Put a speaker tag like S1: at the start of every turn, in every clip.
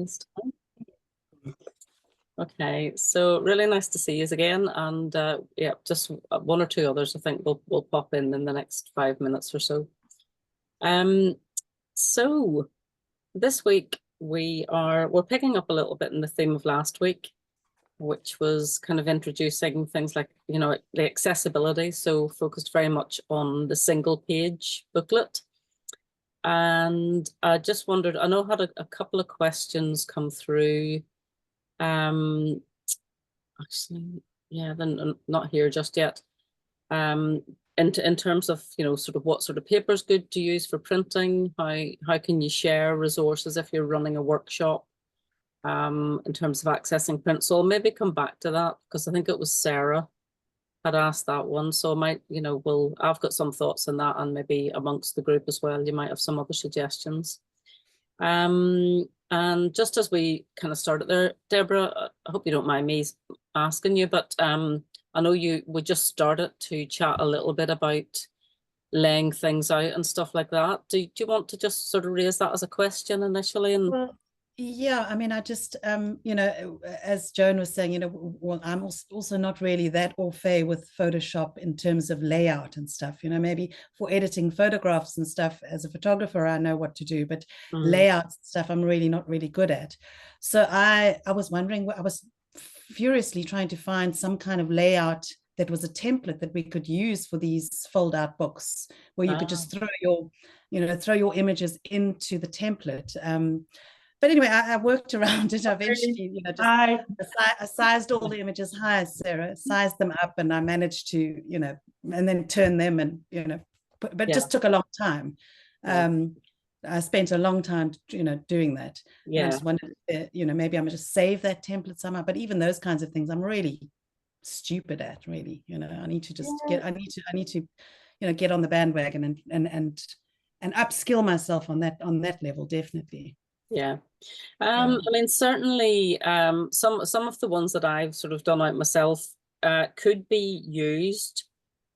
S1: this time. Okay, so really nice to see you again, and yeah, just one or two others I think will pop in the next 5 minutes or so. So this week we're picking up a little bit in the theme of last week, which was kind of introducing things like, you know, the accessibility, so focused very much on the single page booklet. And I just wondered, I know I had a couple of questions come through. Actually, yeah, then not here just yet. In terms of, you know, sort of what sort of paper is good to use for printing, how can you share resources if you're running a workshop, in terms of accessing print. So I'll maybe come back to that because I think it was Sarah had asked that one. So I might, you know, I've got some thoughts on that, and maybe amongst the group as well, you might have some other suggestions. And just as we kind of started there, Deborah, I hope you don't mind me asking you, but I know we just started to chat a little bit about laying things out and stuff like that. Do you want to just sort of raise that as a question initially? And
S2: well, yeah, I mean, I just, you know, as Joan was saying, you know, well, I'm also not really that au fait with Photoshop in terms of layout and stuff, you know, maybe for editing photographs and stuff, as a photographer, I know what to do, but layout stuff, I'm really not really good at. So I was wondering, I was furiously trying to find some kind of layout that was a template that we could use for these fold out books, where you could just throw your images into the template. But anyway, I worked around it. Eventually, you know, just I sized all the images high, Sarah, sized them up, and I managed to, you know, and then turn them, and, you know, but it just took a long time. I spent a long time, you know, doing that. Yeah. And I just wondered, you know, maybe I'm going to save that template somehow. But even those kinds of things, I'm really stupid at. Really, you know, I need to just I need to, you know, get on the bandwagon and upskill myself on that level, definitely.
S1: Yeah. I mean, certainly some of the ones that I've sort of done out myself could be used.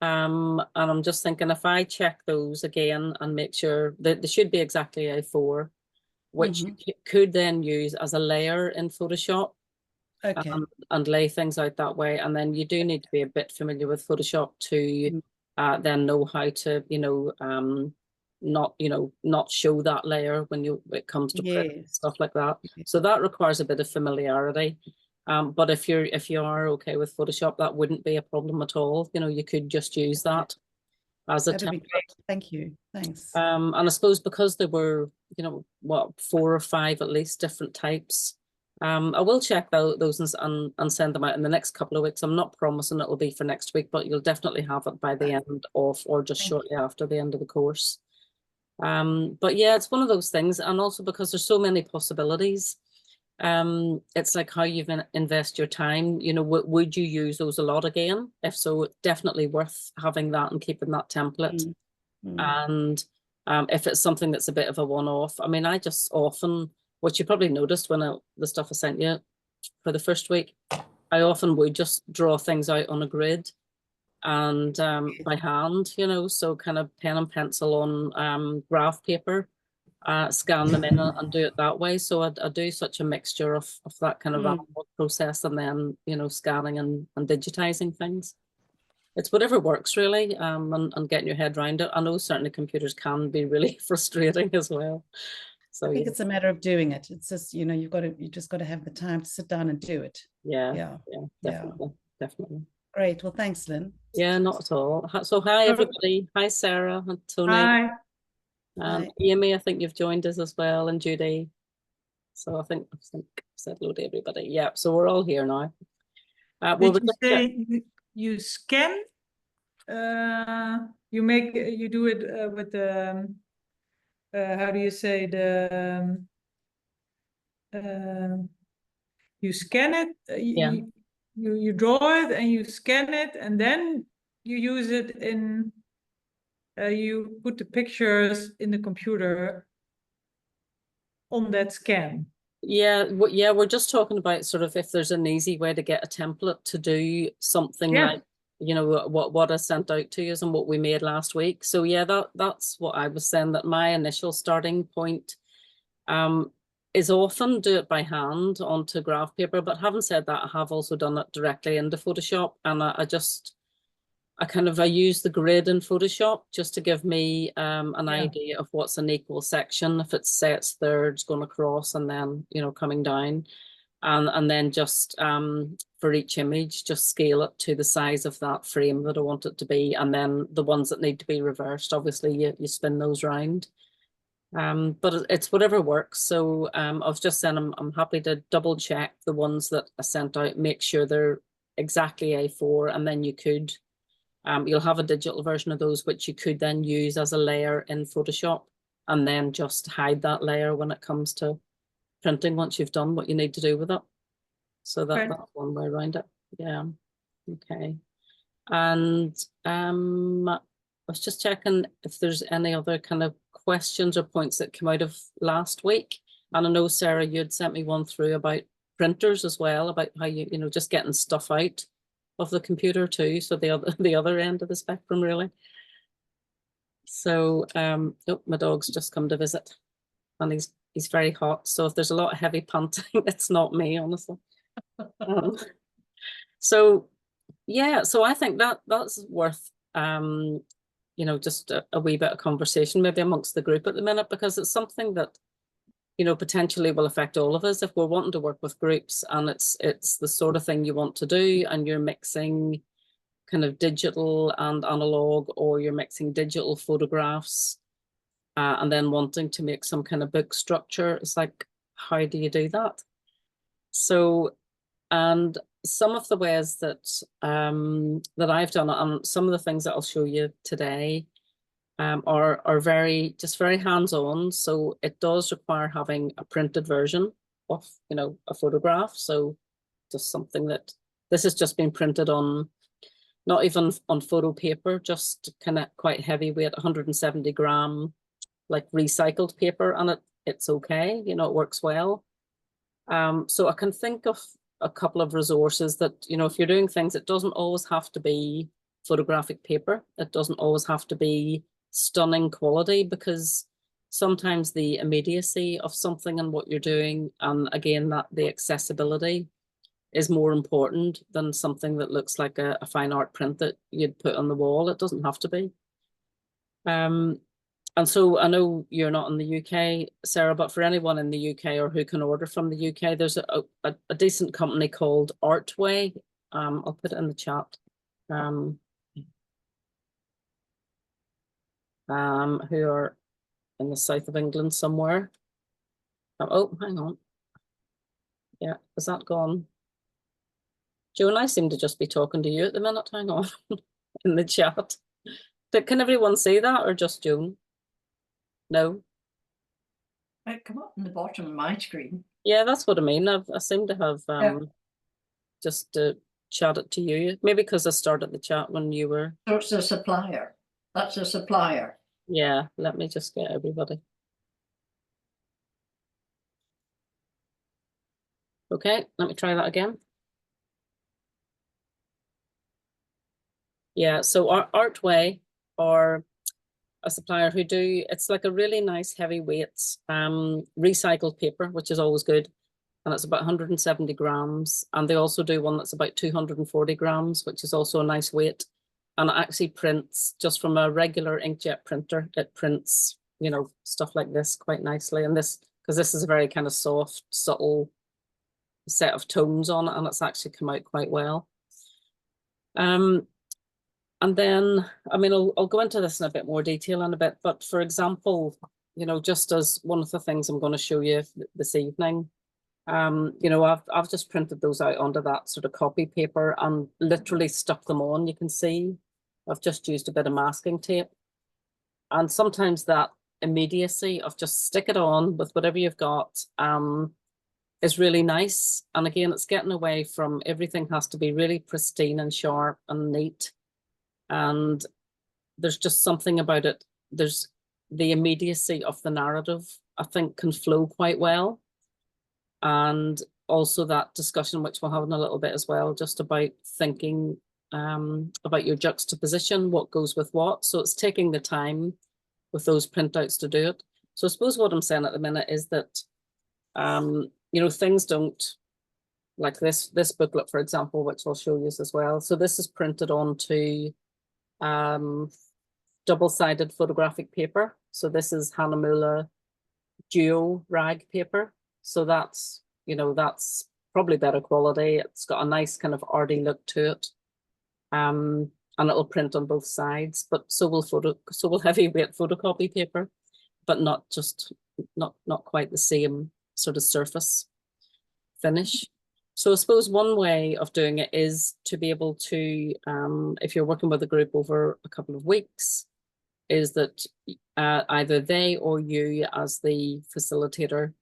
S1: And I'm just thinking, if I check those again and make sure that they should be exactly A4, which you could then use as a layer in Photoshop. Okay. And lay things out that way. And then you do need to be a bit familiar with Photoshop to then know how to, you know, not show that layer when it comes to print, stuff like that. So that requires a bit of familiarity. But if you are okay with Photoshop, that wouldn't be a problem at all. You know, you could just use that as a template.
S2: Thank you. Thanks.
S1: And I suppose because there were, you know, what, 4 or 5 at least different types. I will check those and send them out in the next couple of weeks. I'm not promising it will be for next week, but you'll definitely have it by the end of, or just shortly after the end of the course. But yeah, it's one of those things, and also because there's so many possibilities, it's like how you invest your time. You know, would you use those a lot again? If so, it's definitely worth having that and keeping that template. And if it's something that's a bit of a one-off, I mean, I just often, which you probably noticed when the stuff I sent you for the first week, I often would just draw things out on a grid and by hand, you know, so kind of pen and pencil on graph paper, scan them in and do it that way. So I do such a mixture of that kind of process, and then, you know, scanning and digitizing things. It's whatever works really, and getting your head around it. I know certainly computers can be really frustrating as well. So
S2: I think it's a matter of doing it. It's just, you know, you just got to have the time to sit down and do it.
S1: Yeah, definitely.
S2: Great. Well, thanks, Lynn.
S1: Yeah, not at all. So hi everybody. Hi Sarah and Tony. Hi. Amy, I think you've joined us as well, and Judy. So I think I said hello to everybody. Yeah, so we're all here now.
S3: Did you say you scan? You do it with the how do you say you scan it? You draw it and you scan it, and then you use it in. You put the pictures in the computer on that scan.
S1: Yeah, we're just talking about sort of if there's an easy way to get a template to do something like, you know, what I sent out to you and what we made last week. So yeah, that's what I was saying, that my initial starting point is often do it by hand onto graph paper, but having said that, I have also done it directly into Photoshop, and I use the grid in Photoshop just to give me an idea of what's an equal section. If it's, say it's thirds going across and then, you know, coming down, and then just for each image, just scale it to the size of that frame that I want it to be. And then the ones that need to be reversed, obviously you spin those round. But it's whatever works. So I was just saying I'm happy to double check the ones that I sent out, make sure they're exactly A4, and then you could you'll have a digital version of those which you could then use as a layer in Photoshop, and then just hide that layer when it comes to printing once you've done what you need to do with it. So that's one way around it. Yeah. Okay. And I was just checking if there's any other kind of questions or points that came out of last week. And I know, Sarah, you had sent me one through about printers as well, about how you know, just getting stuff out of the computer too. So the other end of the spectrum, really. So oh, my dog's just come to visit, and he's very hot. So if there's a lot of heavy panting, it's not me, honestly. So yeah, so I think that's worth you know, just a wee bit of conversation maybe amongst the group at the minute, because it's something that, you know, potentially will affect all of us if we're wanting to work with groups, and it's the sort of thing you want to do, and you're mixing kind of digital and analog, or you're mixing digital photographs and then wanting to make some kind of book structure. It's like, how do you do that? So, and some of the ways that that I've done it, and some of the things that I'll show you today are very hands-on. So it does require having a printed version of, you know, a photograph. So just something that this has just been printed on, not even on photo paper, just kind of quite heavyweight, 170 gram, like recycled paper, and it's okay, you know, it works well. So I can think of a couple of resources that, you know, if you're doing things, it doesn't always have to be photographic paper. It doesn't always have to be stunning quality, because sometimes the immediacy of something and what you're doing, and again, that the accessibility is more important than something that looks like a fine art print that you'd put on the wall. It doesn't have to be. And so I know you're not in the UK, Sarah, but for anyone in the UK or who can order from the UK, there's a decent company called Artway. I'll put it in the chat. Who are in the south of England somewhere. Oh, hang on. Yeah, is that gone? Joan, I seem to just be talking to you at the minute. Hang on. In the chat. But can everyone see that, or just Joan? No?
S4: It come up in the bottom of my screen.
S1: Yeah, that's what I mean. I seem to have just chatted to you. Maybe because I started the chat when you were.
S4: So it's a supplier. That's a supplier.
S1: Yeah, let me just get everybody. Okay, let me try that again. Yeah, so Artway are a supplier who do, it's like a really nice heavyweight recycled paper, which is always good. And it's about 170 grams. And they also do one that's about 240 grams, which is also a nice weight. And it actually prints just from a regular inkjet printer. It prints, you know, stuff like this quite nicely. And this, because this is a very kind of soft, subtle set of tones on it, and it's actually come out quite well. And then, I mean, I'll go into this in a bit more detail in a bit, but for example, you know, just as one of the things I'm going to show you this evening, you know, I've just printed those out onto that sort of copy paper and literally stuck them on. You can see I've just used a bit of masking tape, and sometimes that immediacy of just stick it on with whatever you've got is really nice. And again, it's getting away from everything has to be really pristine and sharp and neat. And there's just something about it. There's the immediacy of the narrative, I think, can flow quite well. And also that discussion, which we'll have in a little bit as well, just about thinking about your juxtaposition, what goes with what. So it's taking the time with those printouts to do it. So I suppose what I'm saying at the minute is that Things don't, like this booklet, for example, which I'll show you as well. So this is printed onto double-sided photographic paper. So this is Hahnemühle duo rag paper. So that's probably better quality. It's got a nice kind of arty look to it. And it'll print on both sides, but so will heavyweight photocopy paper, but not quite the same sort of surface finish. So I suppose one way of doing it is to be able to, if you're working with a group over a couple of weeks, is that either they or you as the facilitator,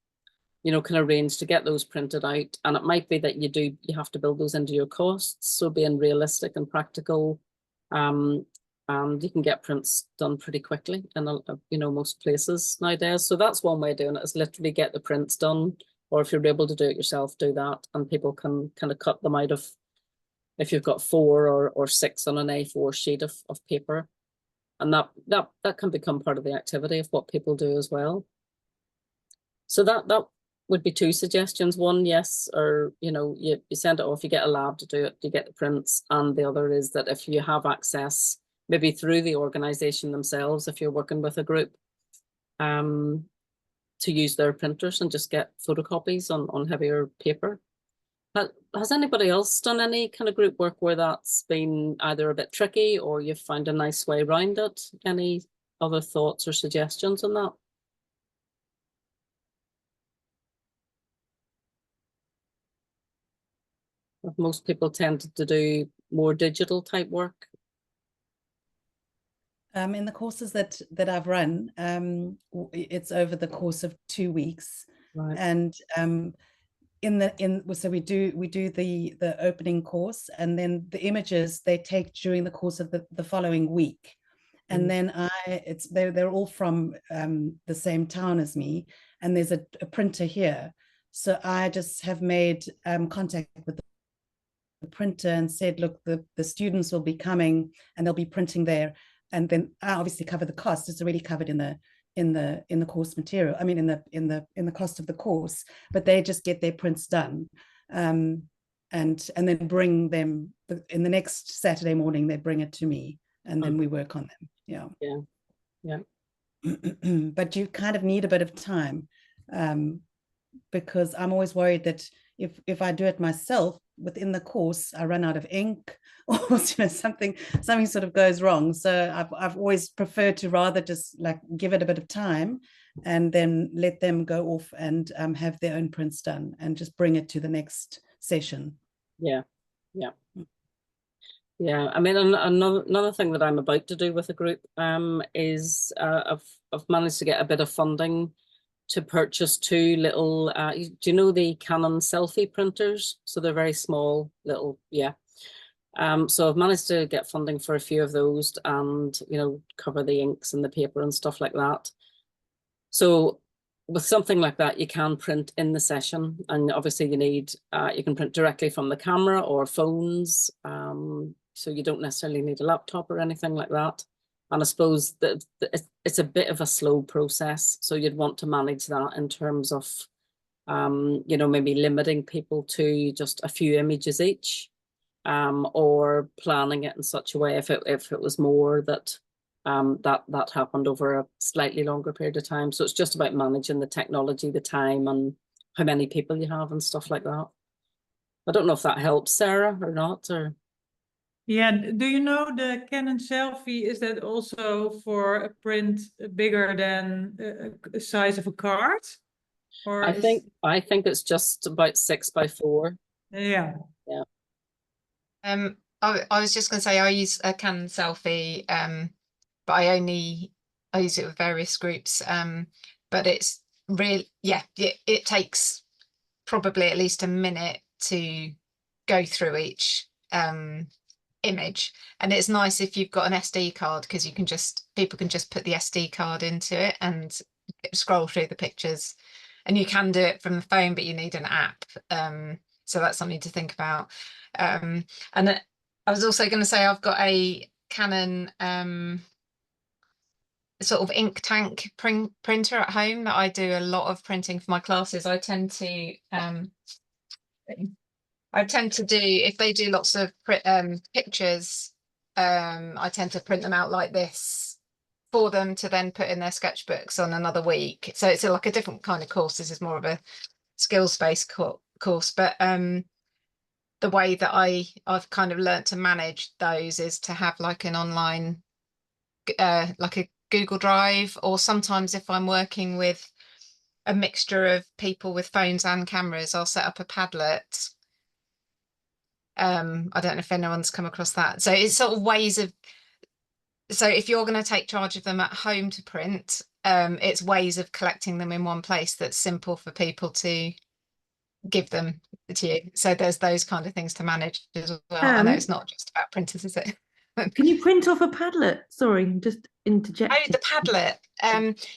S1: can arrange to get those printed out. And it might be that you have to build those into your costs. So being realistic and practical, and you can get prints done pretty quickly in most places nowadays. So that's one way of doing it, is literally get the prints done. Or if you're able to do it yourself, do that. And people can kind of cut them out of, if you've got 4 or 6 on an A4 sheet of paper. And that can become part of the activity of what people do as well. So that would be 2 suggestions. One, yes, or you send it off, you get a lab to do it, you get the prints. And the other is that if you have access, maybe through the organization themselves, if you're working with a group, to use their printers and just get photocopies on heavier paper. Has anybody else done any kind of group work where that's been either a bit tricky or you've found a nice way around it? Any other thoughts or suggestions on that? Most people tend to do more digital type work.
S2: In the courses that I've run, it's over the course of 2 weeks,
S1: Right.
S2: and so we do the opening course, and then the images they take during the course of the following week, and then they're all from the same town as me, and there's a printer here, so I just have made contact with the printer and said, look, the students will be coming and they'll be printing there. And then I obviously cover the cost. It's already covered in the course material. I mean, in the cost of the course. But they just get their prints done, and then bring them in the next Saturday morning. They bring it to me, and then we work on them. Yeah. But you kind of need a bit of time, because I'm always worried that if I do it myself within the course, I run out of ink, or something sort of goes wrong. So I've always preferred to rather just like give it a bit of time, and then let them go off and have their own prints done, and just bring it to the next session.
S1: Yeah. I mean, another thing that I'm about to do with a group is I've managed to get a bit of funding to purchase 2 little, do you know the Canon selfie printers? So they're very small, little, so I've managed to get funding for a few of those, and, cover the inks and the paper and stuff like that. So with something like that, you can print in the session, and obviously you can print directly from the camera or phones. So you don't necessarily need a laptop or anything like that. And I suppose that it's a bit of a slow process. So you'd want to manage that in terms of, maybe limiting people to just a few images each, or planning it in such a way if it was more that that happened over a slightly longer period of time. So it's just about managing the technology, the time, and how many people you have and stuff like that. I don't know if that helps, Sarah, or not, or.
S3: Yeah, do you know the Canon selfie, is that also for a print bigger than a size of a card? Or
S1: I think it's just about 6 by 4.
S3: Yeah.
S5: I was just going to say I use a Canon selfie, but I use it with various groups. But it's really, it takes probably at least a minute to go through each image, and it's nice if you've got an SD card, because people can just put the SD card into it and scroll through the pictures, and you can do it from the phone, but you need an app, so that's something to think about. And I was also going to say I've got a Canon sort of ink tank printer at home that I do a lot of printing for my classes. I tend to do, if they do lots of pictures, I tend to print them out like this for them to then put in their sketchbooks on another week. So it's like a different kind of course. This is more of a skills-based course, but the way that I've kind of learnt to manage those is to have like an online, like a Google Drive, or sometimes if I'm working with a mixture of people with phones and cameras, I'll set up a Padlet. I don't know if anyone's come across that. So it's sort of ways of, so if you're going to take charge of them at home to print, it's ways of collecting them in one place that's simple for people to give them to you. So there's those kind of things to manage as well. I know it's not just about printers, is it?
S6: Can you print off a Padlet? Sorry, just interject.
S5: Oh, the Padlet.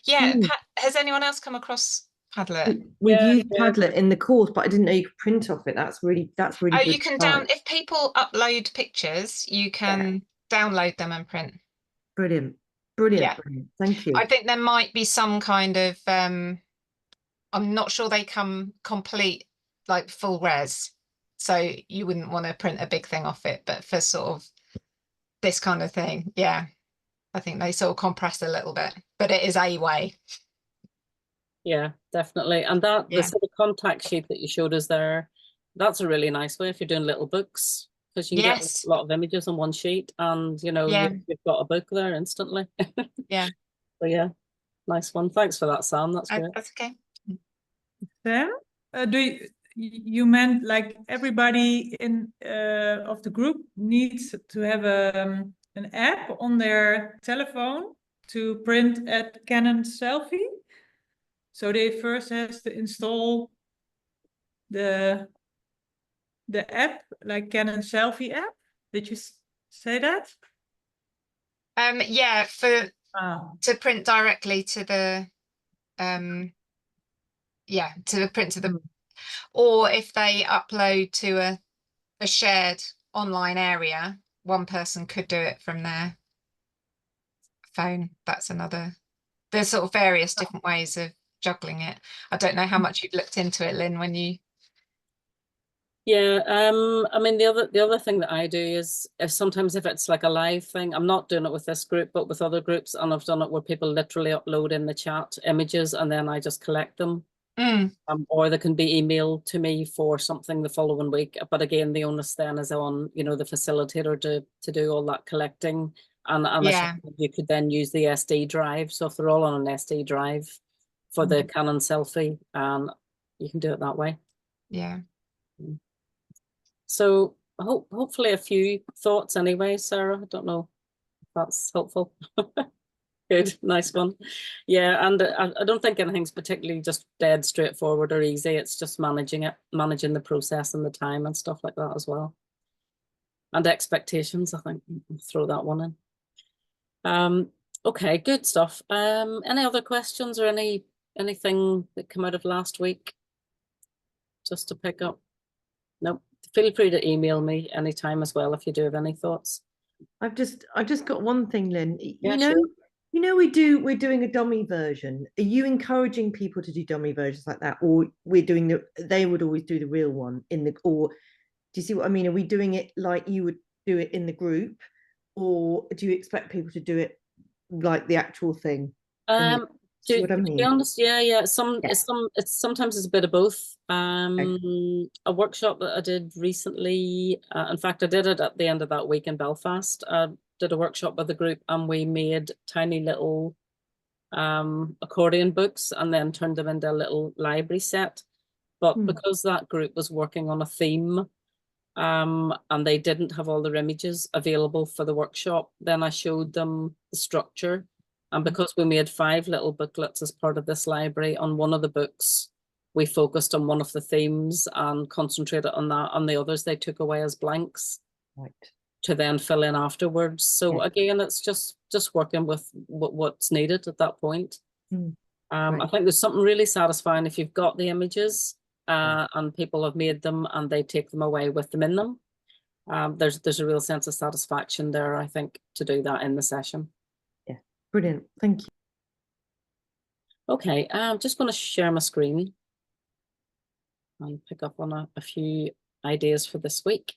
S5: Yeah. Has anyone else come across Padlet?
S6: We've
S1: Yeah,
S6: used
S1: yeah.
S6: Padlet in the course, but I didn't know you could print off it. That's really
S5: Oh,
S6: good
S5: you can if people upload pictures, you can download them and print.
S6: Brilliant. Brilliant.
S5: Yeah.
S6: Brilliant. Thank you.
S5: I think there might be some kind of I'm not sure they come complete, like full res, so you wouldn't want to print a big thing off it, but for sort of this kind of thing, yeah, I think they sort of compress a little bit, but it is a way.
S1: Yeah, definitely. And that
S5: Yeah.
S1: the sort of contact sheet that you showed us there, that's a really nice way if you're doing little books, because you can
S5: Yes.
S1: get a lot of images on one sheet, and you know
S5: Yeah.
S1: you've got a book there instantly.
S5: Yeah.
S1: So yeah, nice one. Thanks for that, Sam. That's great.
S5: That's okay.
S3: Sam, you meant like everybody in of the group needs to have an app on their telephone to print at Canon Selfie? So they first has to install the app, like Canon Selfie app. Did you say that?
S5: Yeah, to print directly to the or if they upload to a shared online area, one person could do it from their phone. That's another, there's sort of various different ways of juggling it. I don't know how much you've looked into it, Lynn, when you.
S1: Yeah, I mean the other thing that I do is sometimes if it's like a live thing, I'm not doing it with this group, but with other groups, and I've done it where people literally upload in the chat images and then I just collect them. Or they can be emailed to me for something the following week. But again, the onus then is on, you know, the facilitator to do all that collecting. And
S5: Yeah.
S1: you could then use the SD drive. So if they're all on an SD drive for the Canon Selfie, you can do it that way.
S5: Yeah.
S1: So hopefully a few thoughts anyway, Sarah. I don't know if that's helpful. Good, nice one. Yeah, and I don't think anything's particularly just dead straightforward or easy. It's just managing the process and the time and stuff like that as well. And expectations, I think. I'll throw that one in. Okay, good stuff. Any other questions or anything that came out of last week? Just to pick up? Nope. Feel free to email me anytime as well if you do have any thoughts.
S6: I've just got one thing, Lynn.
S1: Yeah,
S6: You know, we're doing a dummy version. Are you encouraging people to do dummy versions like that, or they would always do the real one or do you see what I mean? Are we doing it like you would do it in the group, or do you expect people to do it like the actual thing?
S1: To be honest, yeah. Sometimes it's a bit of both. A workshop that I did recently, in fact, I did it at the end of that week in Belfast. Did a workshop with the group and we made tiny little accordion books and then turned them into a little library set. But because that group was working on a theme and they didn't have all their images available for the workshop, then I showed them the structure. And because we made 5 little booklets as part of this library, on one of the books, we focused on one of the themes and concentrated on that. On the others, they took away as blanks to then fill in afterwards. So again, it's just working with what's needed at that point. I think there's something really satisfying if you've got the images and people have made them and they take them away with them in them. There's a real sense of satisfaction there, I think, to do that in the session.
S6: Brilliant. Thank you.
S1: Okay, I'm just going to share my screen and pick up on a few ideas for this week.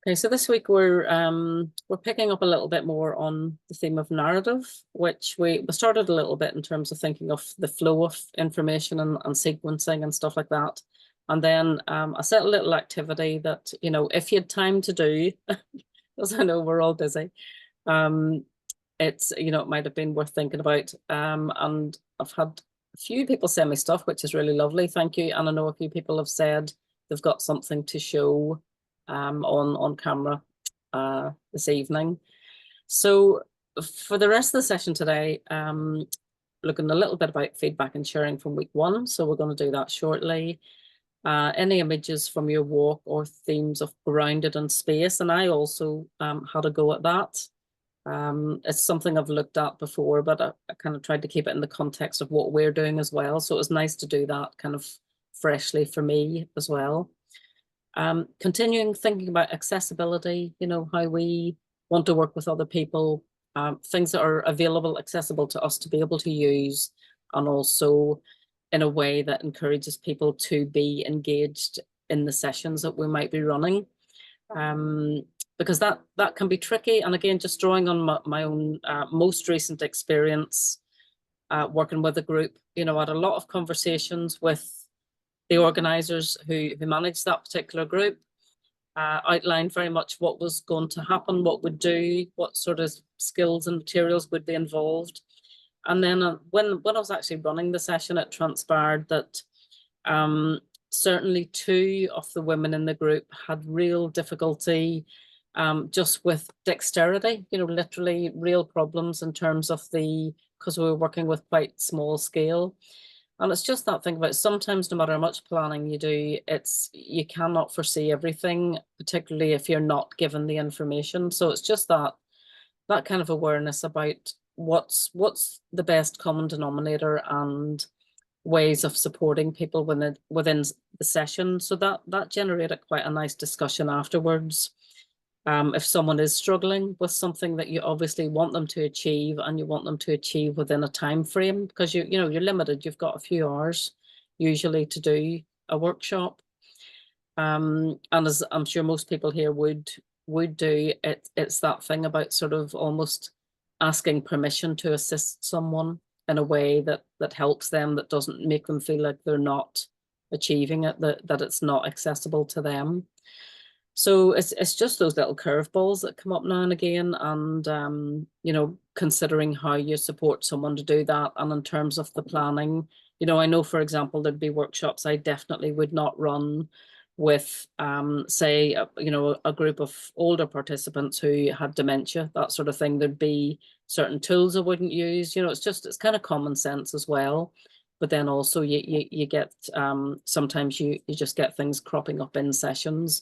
S1: Okay, so this week we're picking up a little bit more on the theme of narrative, which we started a little bit in terms of thinking of the flow of information and sequencing and stuff like that. And then I set a little activity that, you know, if you had time to do, because I know we're all busy, it's, you know, it might have been worth thinking about. And I've had a few people send me stuff, which is really lovely. Thank you. And I know a few people have said they've got something to show on camera this evening. So for the rest of the session today, looking a little bit about feedback and sharing from week 1. So we're going to do that shortly. Any images from your walk or themes of grounded in space. And I also had a go at that. It's something I've looked at before, but I kind of tried to keep it in the context of what we're doing as well. So it was nice to do that kind of freshly for me as well. Continuing thinking about accessibility, you know, how we want to work with other people, things that are available, accessible to us to be able to use, and also in a way that encourages people to be engaged in the sessions that we might be running. Because that can be tricky. And again, just drawing on my own most recent experience working with a group, you know, I had a lot of conversations with the organisers who managed that particular group, outlined very much what was going to happen, what would do, what sort of skills and materials would be involved. And then when I was actually running the session, it transpired that certainly 2 of the women in the group had real difficulty just with dexterity, you know, literally real problems in terms of because we were working with quite small scale. And it's just that thing about sometimes no matter how much planning you do, you cannot foresee everything, particularly if you're not given the information. So it's just that kind of awareness about what's the best common denominator and ways of supporting people within the session. So that generated quite a nice discussion afterwards. If someone is struggling with something that you obviously want them to achieve, and you want them to achieve within a time frame, because you know you're limited, you've got a few hours usually to do a workshop. And as I'm sure most people here would do, it's that thing about sort of almost asking permission to assist someone in a way that helps them, that doesn't make them feel like they're not achieving it, that it's not accessible to them. So it's just those little curveballs that come up now and again, and you know, considering how you support someone to do that. And in terms of the planning, you know, I know, for example, there'd be workshops I definitely would not run with, say, you know, a group of older participants who had dementia, that sort of thing. There'd be certain tools I wouldn't use. You know, it's kind of common sense as well. But then also you get sometimes you just get things cropping up in sessions.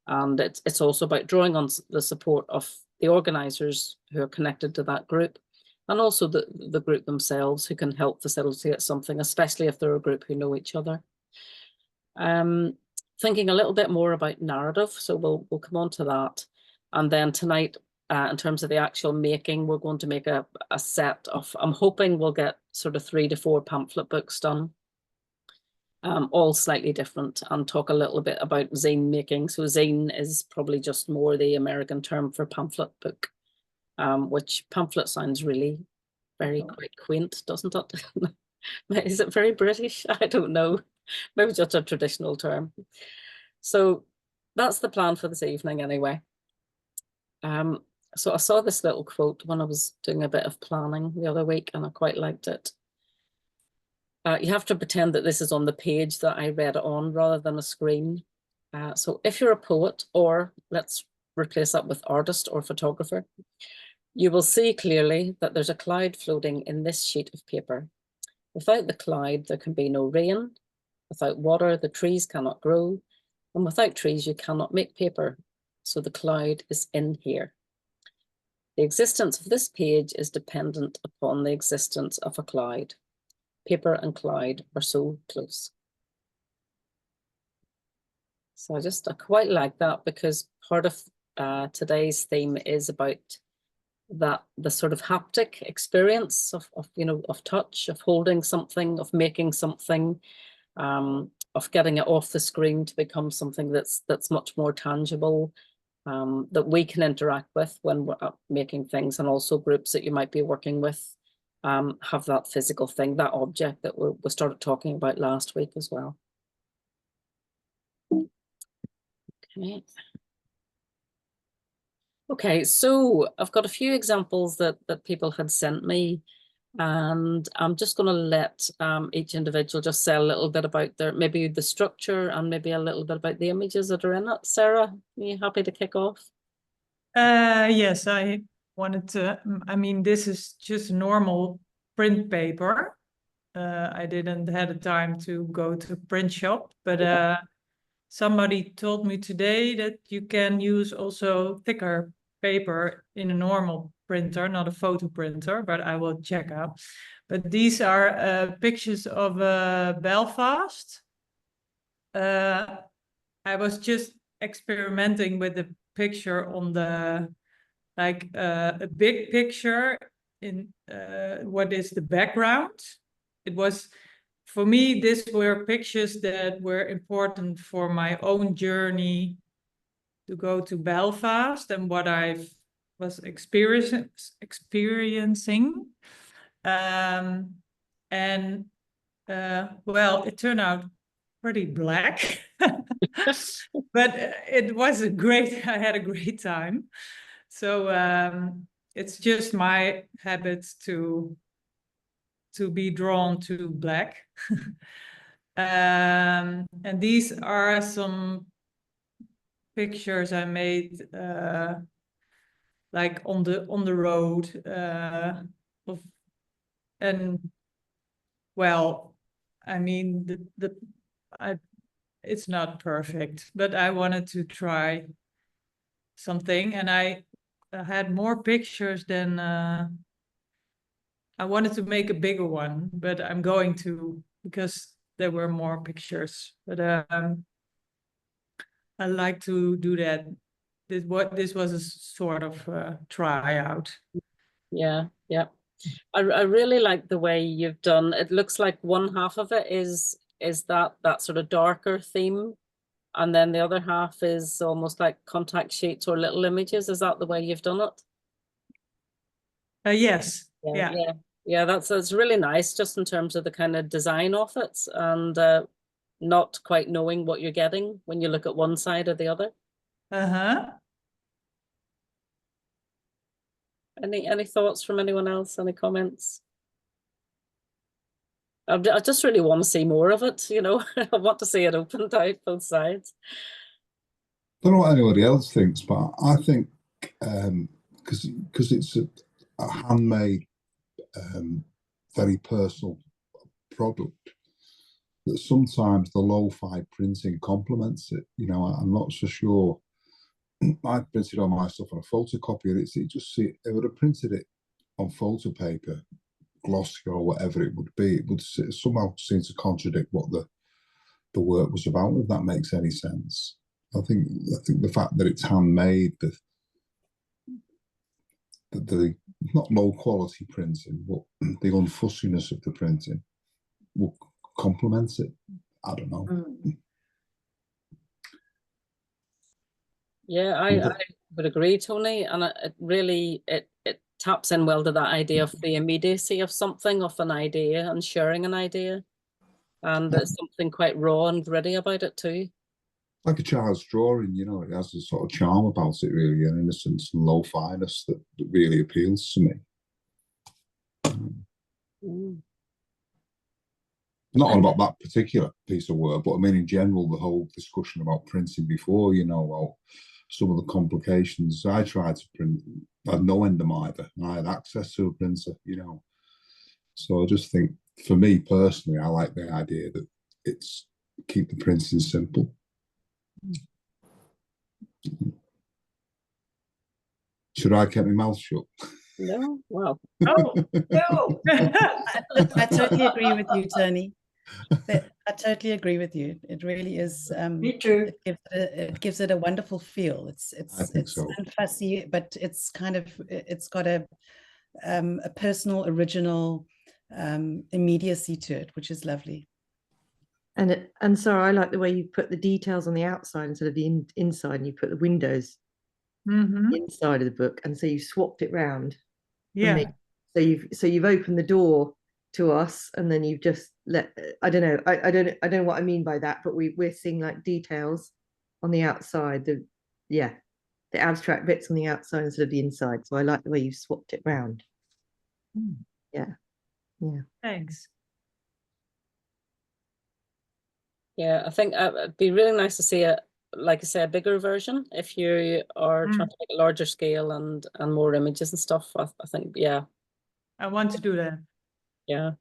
S1: And it's also about drawing on the support of the organisers who are connected to that group, and also the group themselves, who can help facilitate something, especially if they're a group who know each other. Thinking a little bit more about narrative, so we'll come on to that. And then tonight, in terms of the actual making, we're going to make a set of, I'm hoping we'll get sort of 3 to 4 pamphlet books done. All slightly different, and talk a little bit about zine making. So zine is probably just more the American term for pamphlet book, which pamphlet sounds really quite quaint, doesn't it? Is it very British? I don't know. Maybe just a traditional term. So that's the plan for this evening anyway. So I saw this little quote when I was doing a bit of planning the other week, and I quite liked it. You have to pretend that this is on the page that I read it on rather than a screen. So if you're a poet, or let's replace that with artist or photographer, you will see clearly that there's a cloud floating in this sheet of paper. Without the cloud, there can be no rain. Without water, the trees cannot grow. And without trees, you cannot make paper. So the cloud is in here. The existence of this page is dependent upon the existence of a cloud. Paper and cloud are so close. So I quite like that, because part of today's theme is about the sort of haptic experience of of touch, of holding something, of making something, of getting it off the screen to become something that's much more tangible, that we can interact with when we're making things, and also groups that you might be working with have that physical thing, that object that we started talking about last week as well. Okay. Okay, so I've got a few examples that people had sent me, and I'm just going to let each individual just say a little bit about maybe the structure and maybe a little bit about the images that are in it. Sarah, are you happy to kick off?
S3: Yes, I wanted to, I mean, this is just normal print paper. I didn't have the time to go to print shop, but somebody told me today that you can use also thicker paper in a normal printer, not a photo printer, but I will check out. But these are pictures of Belfast. I was just experimenting with the picture on the, like a big picture in what is the background. It was, for me, these were pictures that were important for my own journey to go to Belfast and what I was experiencing. Well, it turned out pretty black, but it was I had a great time. So it's just my habit to be drawn to black. And these are some pictures I made like on the road and well, I mean it's not perfect, but I wanted to try something, and I had more pictures than I wanted to make a bigger one, but I'm going to, because there were more pictures. But I like to do that. This was a sort of tryout.
S1: Yeah, yeah. I really like the way you've done. It looks like one half of it is that sort of darker theme, and then the other half is almost like contact sheets or little images. Is that the way you've done it?
S3: Yes.
S1: Yeah, yeah, yeah. That's really nice, just in terms of the kind of design of it, and not quite knowing what you're getting when you look at one side or the other. Any thoughts from anyone else? Any comments? I just really want to see more of it, you know. I want to see it opened out both sides.
S7: I don't know what anybody else thinks, but I think because it's a handmade, very personal product, that sometimes the lo-fi printing complements it. You know, I'm not so sure. I printed all my stuff on a photocopier. It would have printed it on photo paper, glossy or whatever it would be. It would somehow seem to contradict what the work was about, if that makes any sense. I think the fact that it's handmade, the not low quality printing, but the unfussiness of the printing will complement it. I don't know.
S1: Yeah, I would agree, Tony, and it really it taps in well to that idea of the immediacy of something, of an idea, and sharing an idea, and there's something quite raw and gritty about it too.
S7: Like a child's drawing, you know, it has a sort of charm about it, really, an innocence and low-finess that really appeals to me. Not on about that particular piece of work, but I mean in general, the whole discussion about printing before, you know, well, some of the complications. I tried to print, I had no end of either, and I had access to a printer, you know. So I just think, for me personally, I like the idea that it's keep the printing simple. Should I keep my mouth shut?
S1: No, well,
S3: Oh no!
S2: Look, I totally agree with you, Tony. I totally agree with you. It really is.
S4: Me too.
S2: It gives it a wonderful feel.
S7: I think so.
S2: unfussy, but it's kind of it's got a personal, original immediacy to it, which is lovely.
S6: And Sarah, I like the way you put the details on the outside instead of the inside, and you put the windows inside of the book, and so you swapped it round. for
S3: Yeah.
S6: me. So you've opened the door to us, and then you've just let. I don't know. I don't know what I mean by that, but we're seeing like details on the outside. The abstract bits on the outside instead of the inside. So I like the way you've swapped it round. Yeah.
S3: Thanks.
S1: Yeah, I think it'd be really nice to see a, like I say, a bigger version if you are trying to make a larger scale and more images and stuff. I think, yeah,
S3: I want to do that.
S1: yeah.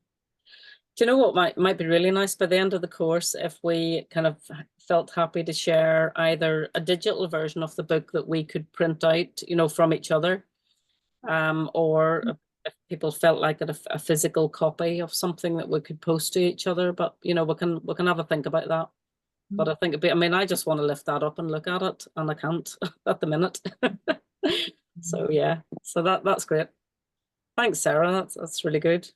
S1: Do you know what might be really nice by the end of the course if we kind of felt happy to share either a digital version of the book that we could print out, you know, from each other, or if people felt like a physical copy of something that we could post to each other. But you know, we can have a think about that. But I think it'd be, I mean, I just want to lift that up and look at it, and I can't at the minute. So yeah, so that's great. Thanks, Sarah. That's really good.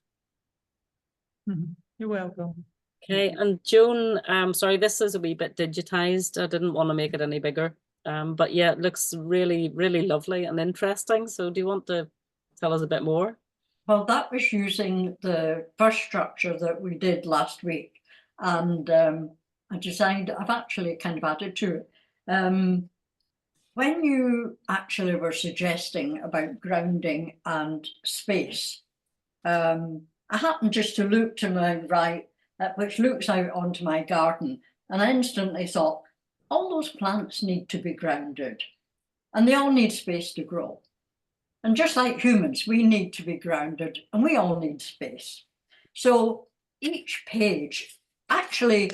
S3: You're welcome.
S1: Okay, and Joan, sorry, this is a wee bit digitized. I didn't want to make it any bigger. But yeah, it looks really, really lovely and interesting. So do you want to tell us a bit more?
S4: Well, that was using the first structure that we did last week. And I've actually kind of added to it. When you actually were suggesting about grounding and space, I happened just to look to my right, which looks out onto my garden, and I instantly thought, all those plants need to be grounded, and they all need space to grow. And just like humans, we need to be grounded, and we all need space. So each page, actually,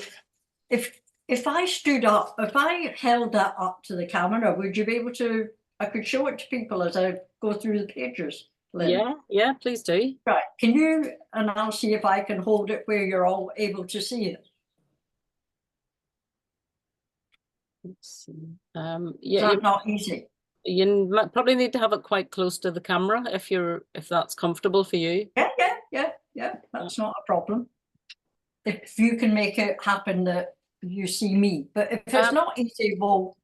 S4: if I stood up, if I held that up to the camera, would you be able to, I could show it to people as I go through the pages, Lynn?
S1: Yeah, please do.
S4: Right, can you, and I'll see if I can hold it where you're all able to see it.
S1: Let's see.
S4: Is
S1: Yeah,
S4: that not easy?
S1: you probably need to have it quite close to the camera if that's comfortable for you.
S4: Yeah, that's not a problem. If you can make it happen that you see me, but if it's not easy, well,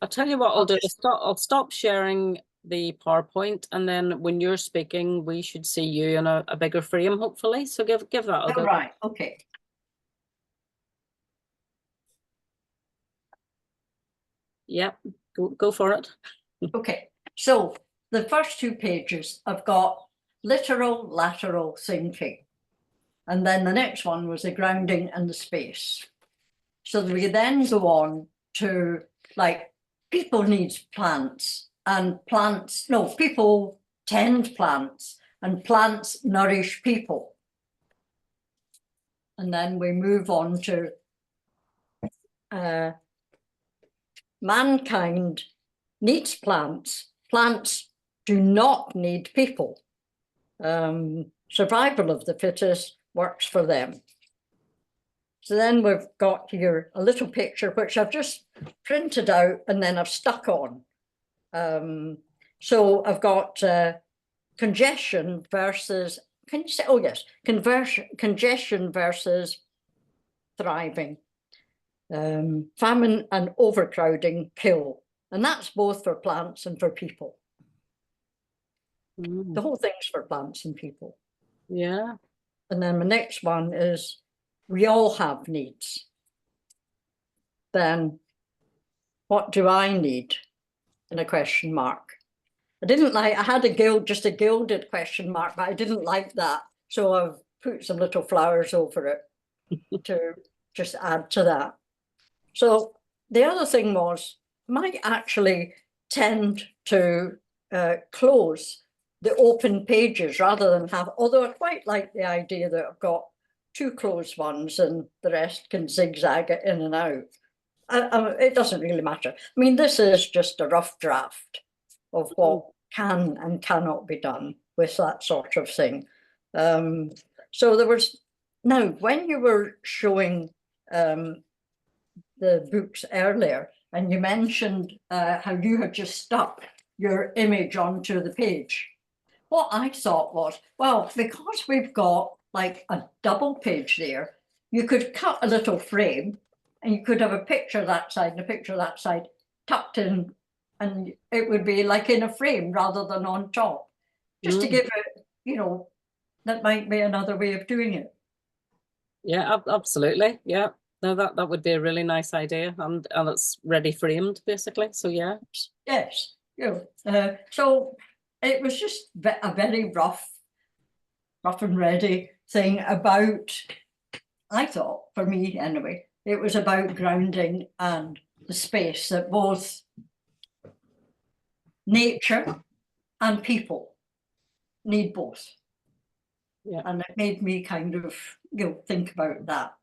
S1: I'll tell you what I'll do. I'll stop sharing the PowerPoint, and then when you're speaking, we should see you in a bigger frame, hopefully. So give that a go.
S4: right, okay.
S1: Yep, go for it.
S4: Okay, so the first two pages I've got literal lateral thinking, and then the next one was the grounding and the space. So we then go on to like people need plants, and people tend plants, and plants nourish people. And then we move on to mankind needs plants. Plants do not need people. Survival of the fittest works for them. So then we've got here a little picture, which I've just printed out and then I've stuck on. So I've got congestion versus, can you say, oh yes, congestion versus thriving. Famine and overcrowding kill. And that's both for plants and for people. The whole thing's for plants and people.
S1: Yeah.
S4: And then the next one is, we all have needs. Then what do I need? In a question mark. I had just a gilded question mark, but I didn't like that. So I've put some little flowers over it to just add to that. So the other thing was, might actually tend to close the open pages rather than have, although I quite like the idea that I've got two closed ones and the rest can zigzag it in and out. It doesn't really matter. I mean, this is just a rough draft of what can and cannot be done with that sort of thing. So there was, now when you were showing the books earlier, and you mentioned how you had just stuck your image onto the page. What I thought was, well, because we've got like a double page there, you could cut a little frame and you could have a picture that side and a picture that side tucked in, and it would be like in a frame rather than on top. Just to give it, you know, that might be another way of doing it.
S1: Yeah, absolutely. Yeah. No, that would be a really nice idea, and it's ready framed basically. So yeah.
S4: Yes, you know, so it was just a very rough and ready thing about, I thought, for me anyway, it was about grounding and the space that both nature and people need both.
S1: Yeah.
S4: And it made me kind of, you know, think about that.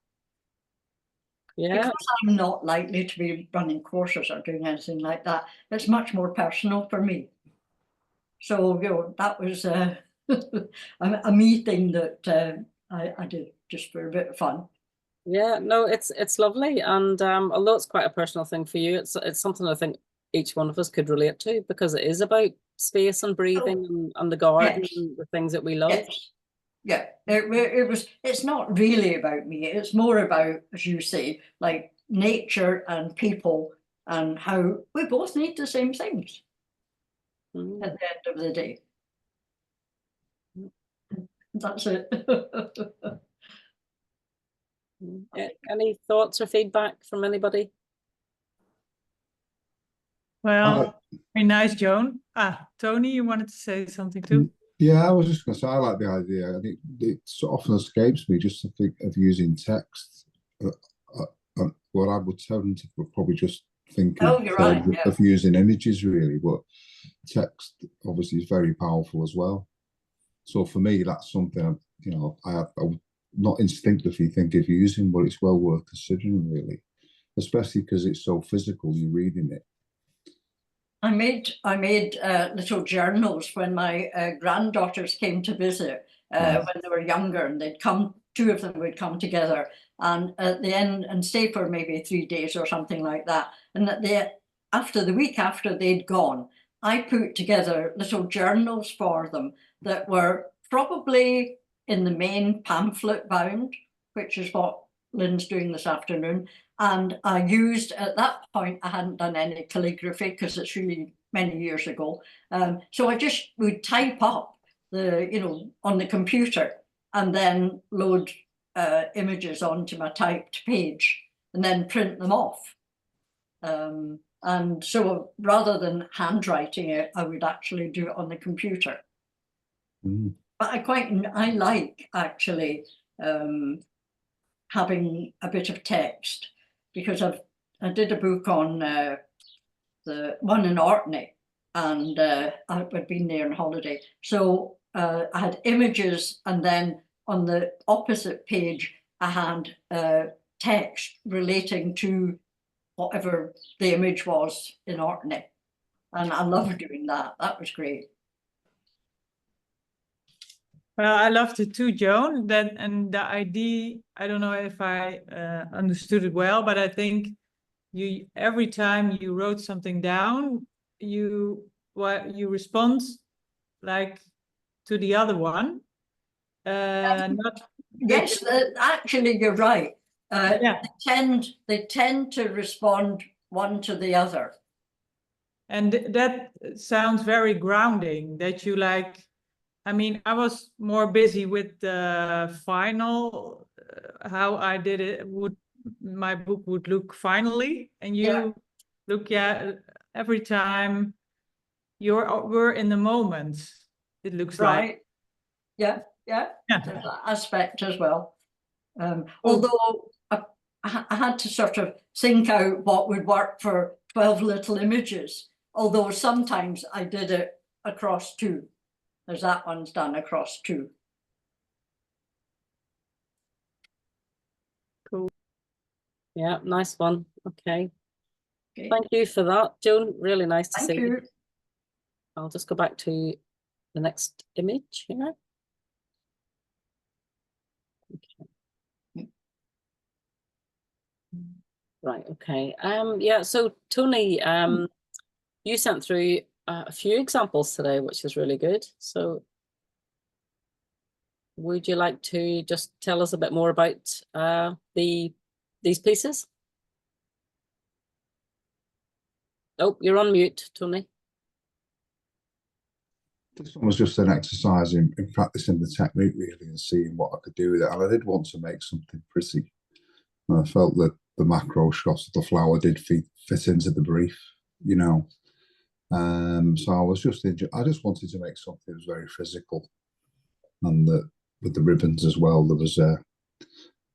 S1: Yeah.
S4: Because I'm not likely to be running courses or doing anything like that, it's much more personal for me. So, you know, that was a meeting that I did just for a bit of fun.
S1: Yeah, no, it's lovely, and although it's quite a personal thing for you, it's something I think each one of us could relate to, because it is about space and breathing and the garden
S4: Yes.
S1: and the things that we love.
S4: Yes. Yeah, it's not really about me. It's more about, as you say, like nature and people, and how we both need the same things
S1: Mm.
S4: at the end of the day. That's it.
S1: Any thoughts or feedback from anybody?
S3: Well, very nice, Joan. Tony, you wanted to say something too?
S7: Yeah, I was just going to say, I like the idea. I think it often escapes me just to think of using text. What I would tend to probably just think
S4: Oh, you're right, yeah.
S7: of using images, really, but text obviously is very powerful as well. So for me, that's something, you know, I would not instinctively think of using, but it's well worth considering, really, especially because it's so physical, you're reading it.
S4: I made little journals when my granddaughters came to visit when they were younger, and they'd come, two of them would come together, and at the end, and stay for maybe 3 days or something like that. And after the week after they'd gone, I put together little journals for them that were probably in the main pamphlet bound, which is what Lynn's doing this afternoon. And I used, at that point, I hadn't done any calligraphy because it's really many years ago. So I just would type up the, you know, on the computer, and then load images onto my typed page and then print them off. And so rather than handwriting it, I would actually do it on the computer.
S7: Mm.
S4: But I like actually having a bit of text, because I did a book on the one in Orkney, and I'd been there on holiday. So I had images, and then on the opposite page, I had text relating to whatever the image was in Orkney. And I loved doing that. That was great.
S3: Well, I loved it too, Joan. And the idea, I don't know if I understood it well, but I think every time you wrote something down, you respond like to the other one.
S4: Yes, actually, you're right.
S3: Yeah.
S4: They tend to respond one to the other.
S3: And that sounds very grounding, that you like. I mean, I was more busy with the final, how I did it, my book would look finally, and you look, every time we're in the moment, it looks
S4: right.
S3: like.
S4: Yeah. There's that aspect as well. Although I had to sort of think out what would work for 12 little images, although sometimes I did it across 2. As that one's done across 2.
S3: Cool.
S1: Yeah, nice one. Okay. Thank you for that, Joan. Really nice to see you. I'll just go back to the next image here. Okay. Right, okay. Yeah, so Tony, you sent through a few examples today, which is really good. So would you like to just tell us a bit more about these pieces? Oh, you're on mute, Tony.
S7: This one was just an exercise in practicing the technique really and seeing what I could do with it. And I did want to make something pretty. And I felt that the macro shots of the flower did fit into the brief, you know. So I just wanted to make something that was very physical, and that with the ribbons as well, there was the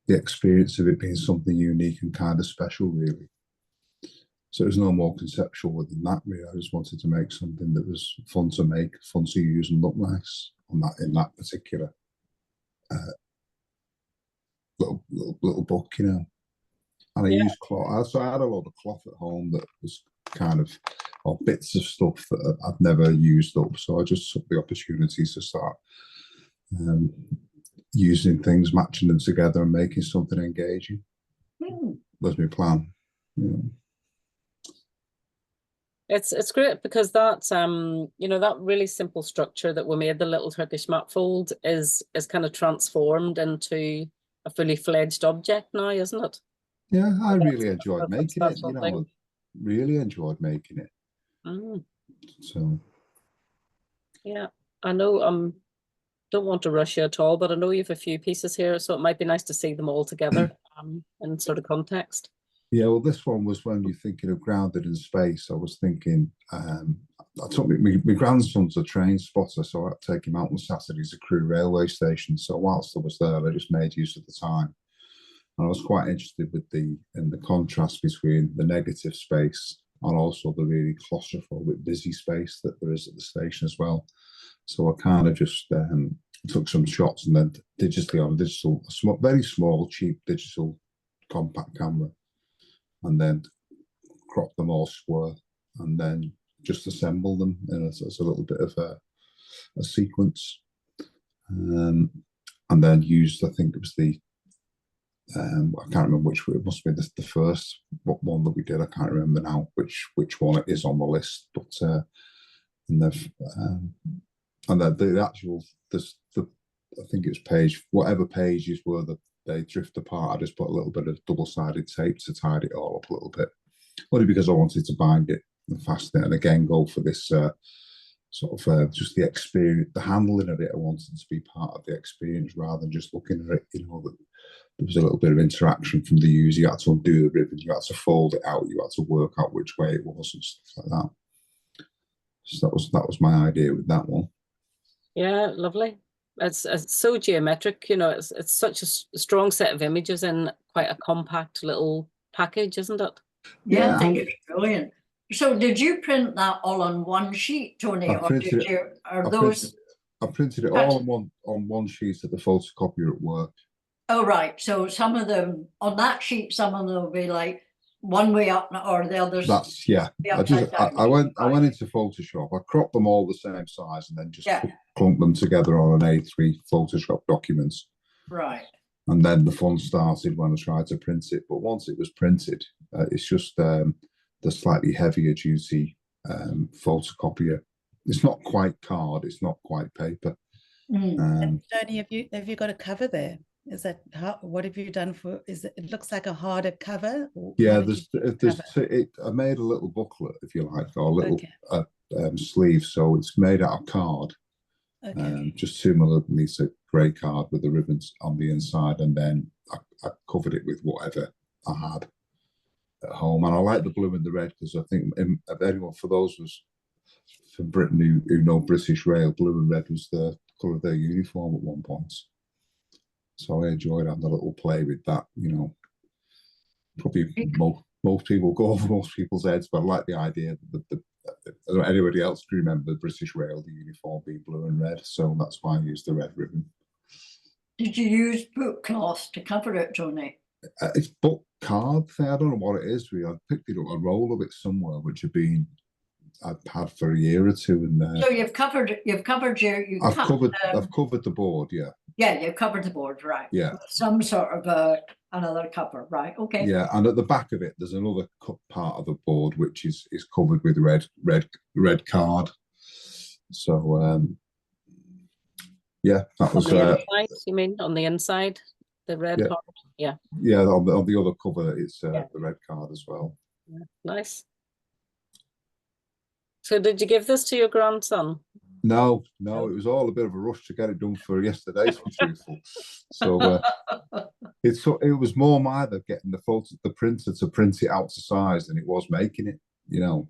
S7: experience of it being something unique and kind of special, really. So it was no more conceptual than that, really. I just wanted to make something that was fun to make, fun to use, and look nice on that in that particular little book, you know. And I used cloth. So I had a lot of cloth at home that was kind of, or bits of stuff that I'd never used up. So I just took the opportunities to start using things, matching them together, and making something engaging. Was my plan. Yeah.
S1: It's great because that you know, that really simple structure that we made, the little Turkish map fold, is kind of transformed into a fully fledged object now, isn't it?
S7: Yeah, I
S1: That's
S7: really enjoyed making it. You know,
S1: thing.
S7: really enjoyed making it. So
S1: yeah, I know. Don't want to rush you at all, but I know you have a few pieces here, so it might be nice to see them all together in sort of context.
S7: yeah, well, this one was when you're thinking of grounded in space. I was thinking, I took my grandson's a train spotter, so I had to take him out on Saturdays to Crewe railway station. So whilst I was there, I just made use of the time. And I was quite interested with in the contrast between the negative space and also the really claustrophobic busy space that there is at the station as well. So I kind of just took some shots and then digitally on a very small, cheap digital compact camera, and then crop them all square, and then just assemble them in as a little bit of a sequence, and then used, I think it was the I can't remember which one. It must be the first one that we did. I can't remember now which one it is on the list, but and the actual I think it's whatever pages were that they drift apart. I just put a little bit of double-sided tape to tidy it all up a little bit, only because I wanted to bind it and fasten it, and again go for this sort of just the experience, the handling of it. I wanted to be part of the experience rather than just looking at it. You know, that there was a little bit of interaction from the user. You had to undo the ribbon, you had to fold it out, you had to work out which way it was and stuff like that. So that was my idea with that one. Yeah,
S1: lovely. It's so geometric, you know. It's such a strong set of images in quite a compact little package, isn't it?
S4: Yeah, I think it's brilliant. So did you print that all on one sheet, Tony,
S7: I printed it all on one sheet at the photocopier at work.
S4: Oh, right. So some of them on that sheet, some of them will be like one way up or the others.
S7: That's I went into Photoshop. I cropped them all the same size and then just clumped them together on an A3 Photoshop documents.
S4: Right.
S7: And then the fun started when I tried to print it. But once it was printed, it's just the slightly heavier duty photocopier. It's not quite card. It's not quite paper.
S2: Tony, have you got a cover there? Is that what have you done for? It looks like a harder cover?
S7: Yeah, I made a little booklet, if you like, or a little sleeve. So it's made out of card. Just 2 millimeter grey card with the ribbons on the inside, and then I covered it with whatever I had at home. And I like the blue and the red because I think anyone, for those from Britain who know British Rail, blue and red was the colour of their uniform at one point. So I enjoyed having a little play with that, you know. Probably most people go over most people's heads, but I like the idea that anybody else can remember the British Rail, the uniform being blue and red. So that's why I used the red ribbon.
S4: Did you use book cloth to cover it, Tony?
S7: It's book card thing. I don't know what it is really. I picked it up, a roll of it somewhere, which I've had for a year or two in there.
S4: So I've covered the board,
S7: yeah.
S4: Yeah, you covered the board, right?
S7: Yeah.
S4: Some sort of another cover, right? Okay.
S7: Yeah, and at the back of it, there's another part of the board which is covered with red card. So yeah, that
S1: On
S7: was
S1: the inside, you mean, on the inside, the red
S7: yeah.
S1: card? Yeah.
S7: Yeah, on the other cover, it's
S1: Yeah.
S7: the red card as well.
S1: Yeah, nice. So did you give this to your grandson?
S7: No, it was all a bit of a rush to get it done for yesterday, to be truthful. So it was more my getting the printer to print it out to size than it was making it. You know,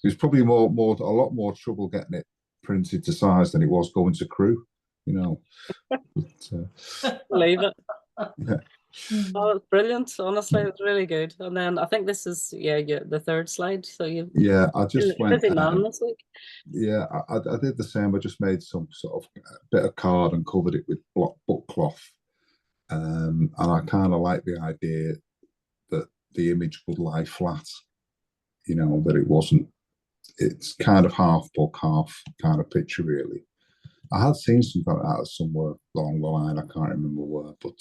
S7: it was probably a lot more trouble getting it printed to size than it was going to Crewe. You know, but,
S1: Believe it.
S7: yeah.
S1: Oh, it's brilliant. Honestly, it's really good. And then I think this is the third slide. So you
S7: I just went.
S1: Busy man this week.
S7: Yeah, I did the same. I just made some sort of bit of card and covered it with book cloth. And I kind of like the idea that the image would lie flat, you know, that it wasn't, it's kind of half book, half kind of picture, really. I had seen something like that somewhere along the line, I can't remember where, but,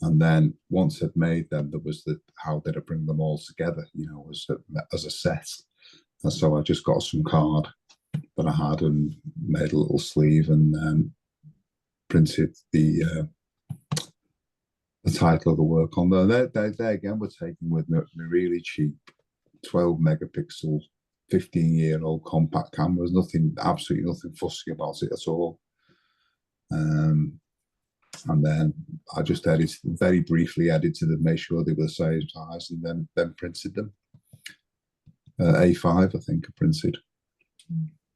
S7: and then once I'd made them, there was how did I bring them all together, you know, as a set. And so I just got some card that I had and made a little sleeve and printed the title of the work on there. They again were taken with me really cheap 12 megapixel 15-year-old compact cameras. Absolutely nothing fussy about it at all. And then I just very briefly edited them, made sure they were the same size, and then printed them. A5, I think, I printed,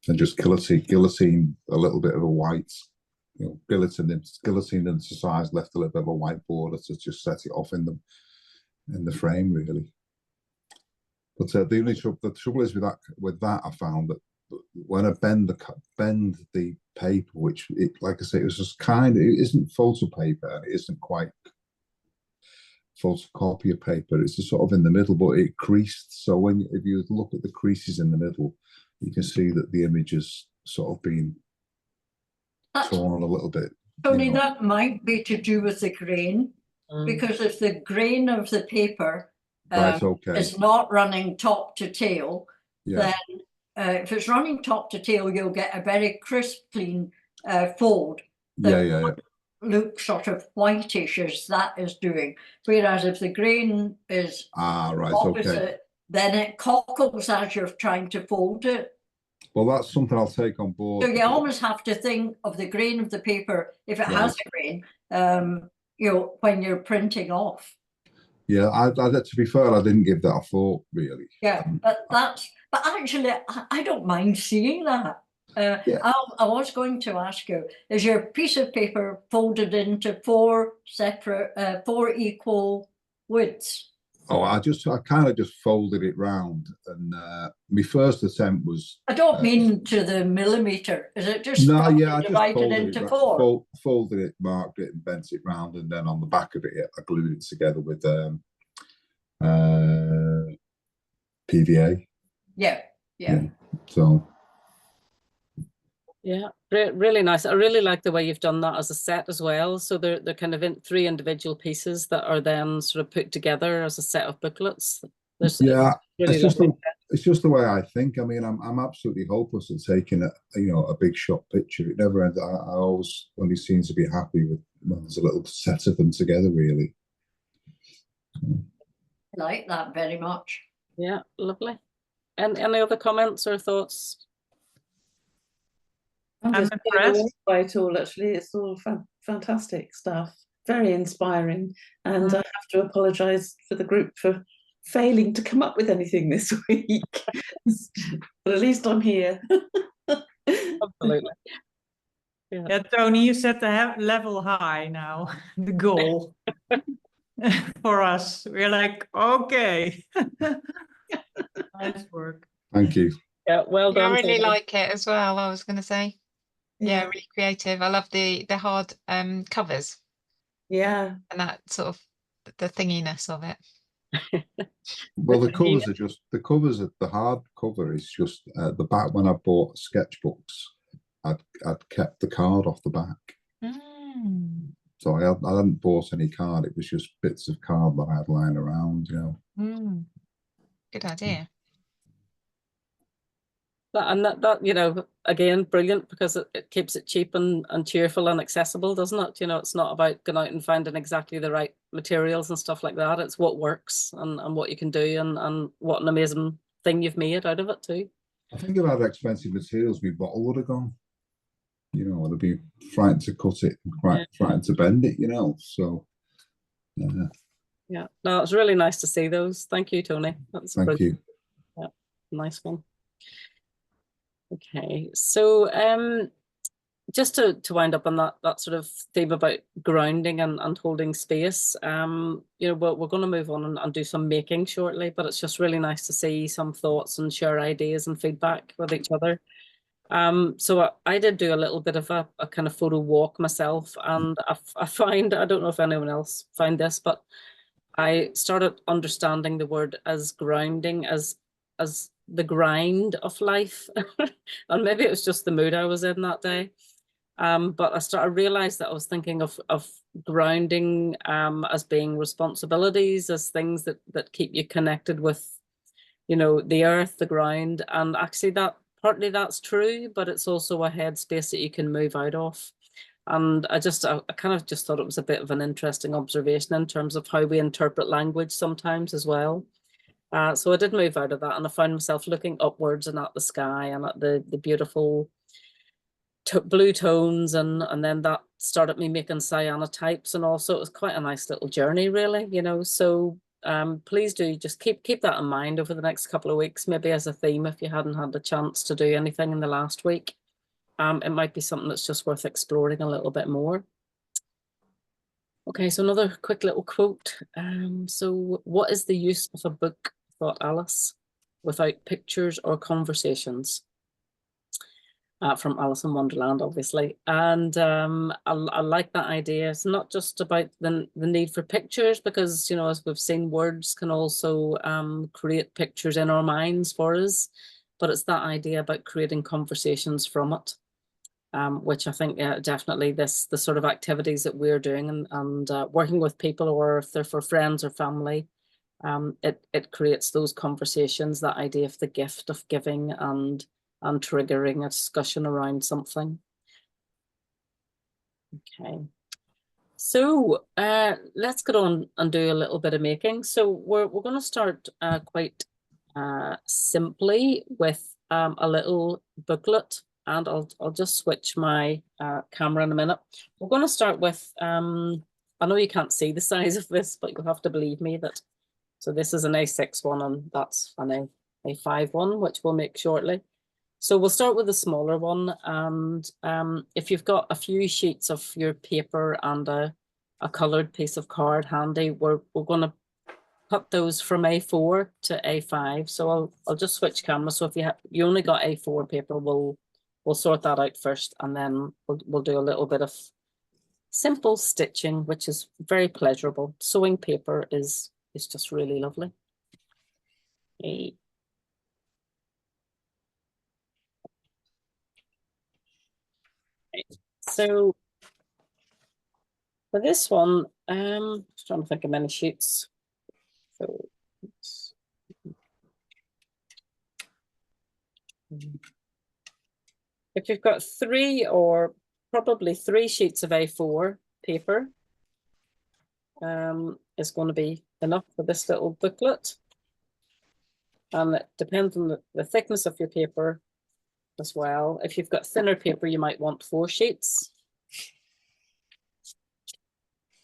S7: and just guillotine a little bit of a white. You know, guillotine into size, left a little bit of a white border to just set it off in the frame, really. But the trouble is with that I found that when I bend the paper, which like I say, it was just it isn't photo paper, and it isn't quite photocopier paper. It's just sort of in the middle, but it creased. So if you look at the creases in the middle, you can see that the image has sort of been torn a little bit.
S4: Tony, that might be to do with the grain, because if the grain of the paper is not running top to tail, then if it's running top to tail, you'll get a very crisp, clean fold that looks sort of whitish, as that is doing. Whereas if the grain is opposite, then it cockles as you're trying to fold it.
S7: Well, that's something I'll take on board.
S4: So you always have to think of the grain of the paper, if it has a grain, you know, when you're printing off.
S7: Yeah, to be fair, I didn't give that a thought, really.
S4: Yeah, but actually, I don't mind seeing that. I was going to ask you, is your piece of paper folded into four equal widths?
S7: Oh, I kind of just folded it round, and my first attempt was.
S4: I don't mean to the millimeter. Is it just
S7: I just
S4: divided into four?
S7: Folded it, marked it, and bent it round, and then on the back of it, I glued it together with PVA. Yeah. So.
S1: Yeah, really nice. I really like the way you've done that as a set as well. So they're kind of three individual pieces that are then sort of put together as a set of booklets. It's
S7: just the way I think. I mean, I'm absolutely hopeless at taking a big shot picture. It never ends. I always only seem to be happy when there's a little set of them together, really.
S4: I like that very much.
S1: Yeah, lovely. And any other comments or thoughts?
S3: I'm impressed
S8: by it all. Actually, it's all fantastic stuff, very inspiring, and I have to apologise for the group for failing to come up with anything this week, but at least I'm here.
S1: Absolutely.
S3: Yeah, Tony, you set the level high now, the goal for us. We're like, okay. Nice work.
S7: Thank you.
S1: Yeah, well done.
S5: I really like it as well, I was going to say. Yeah, really creative. I love the hard covers.
S8: Yeah.
S5: And that sort of the thinginess of it.
S7: Well, the covers of the hard cover is just the back. When I bought sketchbooks, I'd kept the card off the back. So I hadn't bought any card. It was just bits of card that I had lying around, you know.
S5: Good idea.
S1: That you know, again, brilliant, because it keeps it cheap and cheerful and accessible, doesn't it? You know, it's not about going out and finding exactly the right materials and stuff like that. It's what works and what you can do and what an amazing thing you've made out of it too.
S7: I think if I had expensive materials, my bottle would have gone. You know, I'd be frightened to cut it, frightened to bend it, you know. So,
S1: yeah, no, it's really nice to see those. Thank you, Tony. That's
S7: thank you.
S1: Yeah, nice one. Okay, so just to wind up on that sort of theme about grounding and holding space, you know, we're going to move on and do some making shortly, but it's just really nice to see some thoughts and share ideas and feedback with each other. So I did do a little bit of a kind of photo walk myself, and I find, I don't know if anyone else found this, but I started understanding the word as grounding as the grind of life. And maybe it was just the mood I was in that day. But I realized that I was thinking of grounding as being responsibilities, as things that keep you connected with, you know, the earth, the ground. And actually that partly that's true, but it's also a headspace that you can move out of. And I kind of just thought it was a bit of an interesting observation in terms of how we interpret language sometimes as well. So I did move out of that, and I found myself looking upwards and at the sky and at the beautiful blue tones, and then that started me making cyanotypes, and also it was quite a nice little journey, really, you know. So please do just keep that in mind over the next couple of weeks, maybe as a theme if you hadn't had the chance to do anything in the last week. It might be something that's just worth exploring a little bit more. Okay, so another quick little quote. So what is the use of a book, thought Alice, without pictures or conversations? From Alice in Wonderland, obviously. And I like that idea. It's not just about the need for pictures, because, you know, as we've seen, words can also create pictures in our minds for us, but it's that idea about creating conversations from it. Which I think definitely the sort of activities that we're doing and working with people, or if they're for friends or family, it creates those conversations, that idea of the gift of giving and triggering a discussion around something. Okay, so let's get on and do a little bit of making. So we're going to start quite simply with a little booklet. And I'll just switch my camera in a minute. We're going to start with, I know you can't see the size of this, but you'll have to believe me that, so this is an A6 one, and that's an A5 one, which we'll make shortly. So we'll start with a smaller one, and if you've got a few sheets of your paper and a coloured piece of card handy, we're going to cut those from A4 to A5. So I'll just switch cameras. So if you only got A4 paper, we'll sort that out first, and then we'll do a little bit of simple stitching, which is very pleasurable. Sewing paper is just really lovely. Okay. So for this one, just trying to think of many sheets. So if you've got 3 or probably 3 sheets of A4 paper, is going to be enough for this little booklet. And it depends on the thickness of your paper as well. If you've got thinner paper, you might want 4 sheets.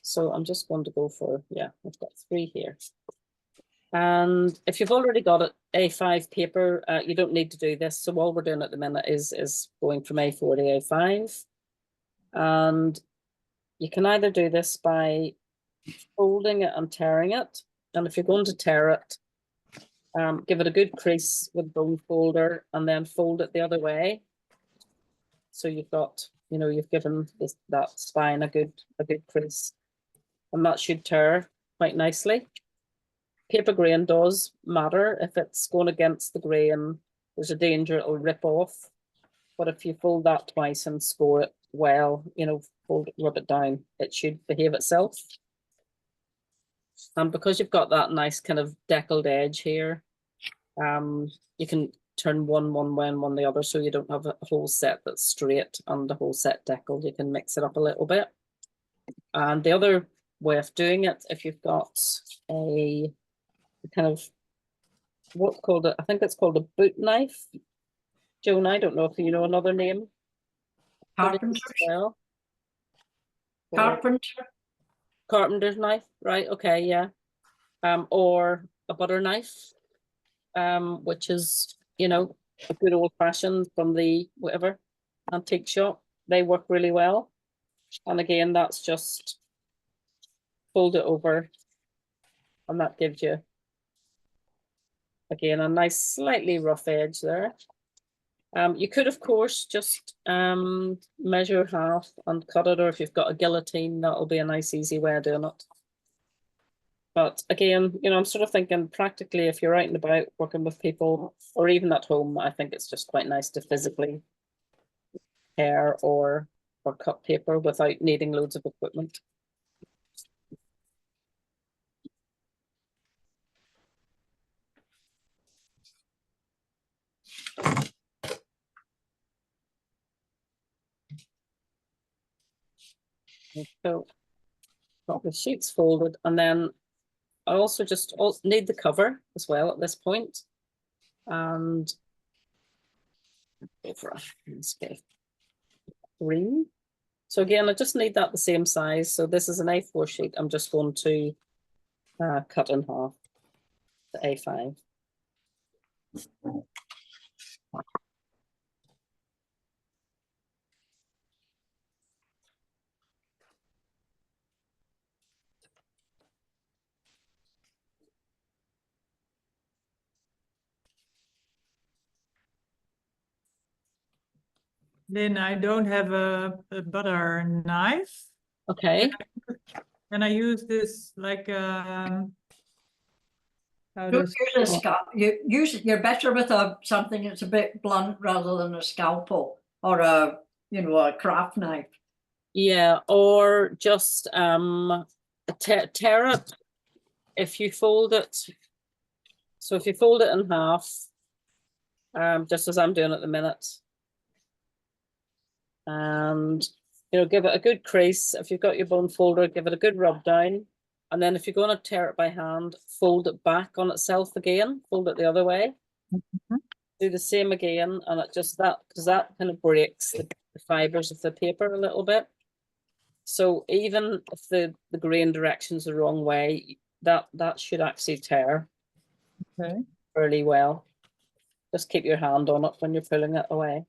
S1: So I'm just going to go for, yeah, I've got 3 here. And if you've already got it A5 paper, you don't need to do this. So all we're doing at the minute is going from A4 to A5. And you can either do this by folding it and tearing it. And if you're going to tear it, give it a good crease with bone folder, and then fold it the other way. So you've got, you know, you've given that spine a good crease, and that should tear quite nicely. Paper grain does matter. If it's going against the grain, there's a danger it'll rip off. But if you fold that twice and score it well, you know, rub it down, it should behave itself. And because you've got that nice kind of deckled edge here, you can turn one way and one the other, so you don't have a whole set that's straight and a whole set deckled. You can mix it up a little bit. And the other way of doing it, if you've got a kind of what's called I think it's called a boot knife. Joan, I don't know if you know another name.
S4: Carpenter's,
S1: Well,
S4: carpenter.
S1: carpenter's knife, right? Okay, yeah. Or a butter knife, which is, you know, a good old fashioned from the whatever antique shop. They work really well. And again, that's just fold it over, and that gives you again a nice slightly rough edge there. You could of course just measure half and cut it, or if you've got a guillotine, that'll be a nice easy way of doing it. But again, you know, I'm sort of thinking practically, if you're out and about working with people or even at home, I think it's just quite nice to physically tear or cut paper without needing loads of equipment. So got the sheets folded, and then I also just need the cover as well at this point. And go for a green. So again, I just need that the same size. So this is an A4 sheet. I'm just going to cut in half the A5.
S3: Then I don't have a butter knife.
S1: Okay.
S3: And I use this like how
S4: Don't
S3: does
S4: use a you're better with something that's a bit blunt rather than a scalpel or a a craft knife.
S1: Yeah, or just tear it if you fold it. So if you fold it in half, just as I'm doing at the minute, and give it a good crease. If you've got your bone folder, give it a good rub down, and then if you're going to tear it by hand, fold it back on itself again, fold it the other way. Do the same again, and it just because that kind of breaks the fibers of the paper a little bit. So even if the grain direction's the wrong way, that should actually tear fairly well. Just keep your hand on it when you're pulling it away.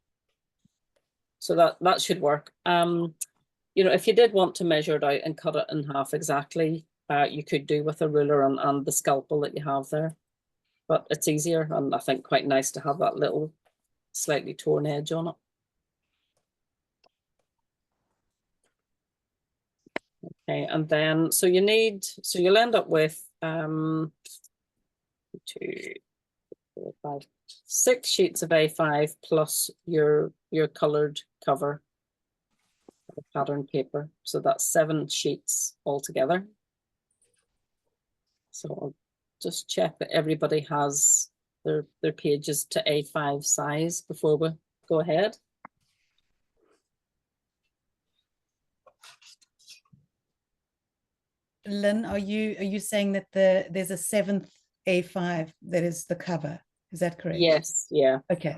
S1: So that should work. If you did want to measure it out and cut it in half exactly, you could do with a ruler and the scalpel that you have there. But it's easier, and I think quite nice to have that little slightly torn edge on it. Okay, and then so you'll end up with 2, 4, 5, 6 sheets of A5 plus your colored cover pattern paper. So that's 7 sheets altogether. So I'll just check that everybody has their pages to A5 size before we go ahead.
S2: Lynn, are you saying that there's a 7th A5 that is the cover? Is that correct?
S1: Yes, yeah.
S2: Okay.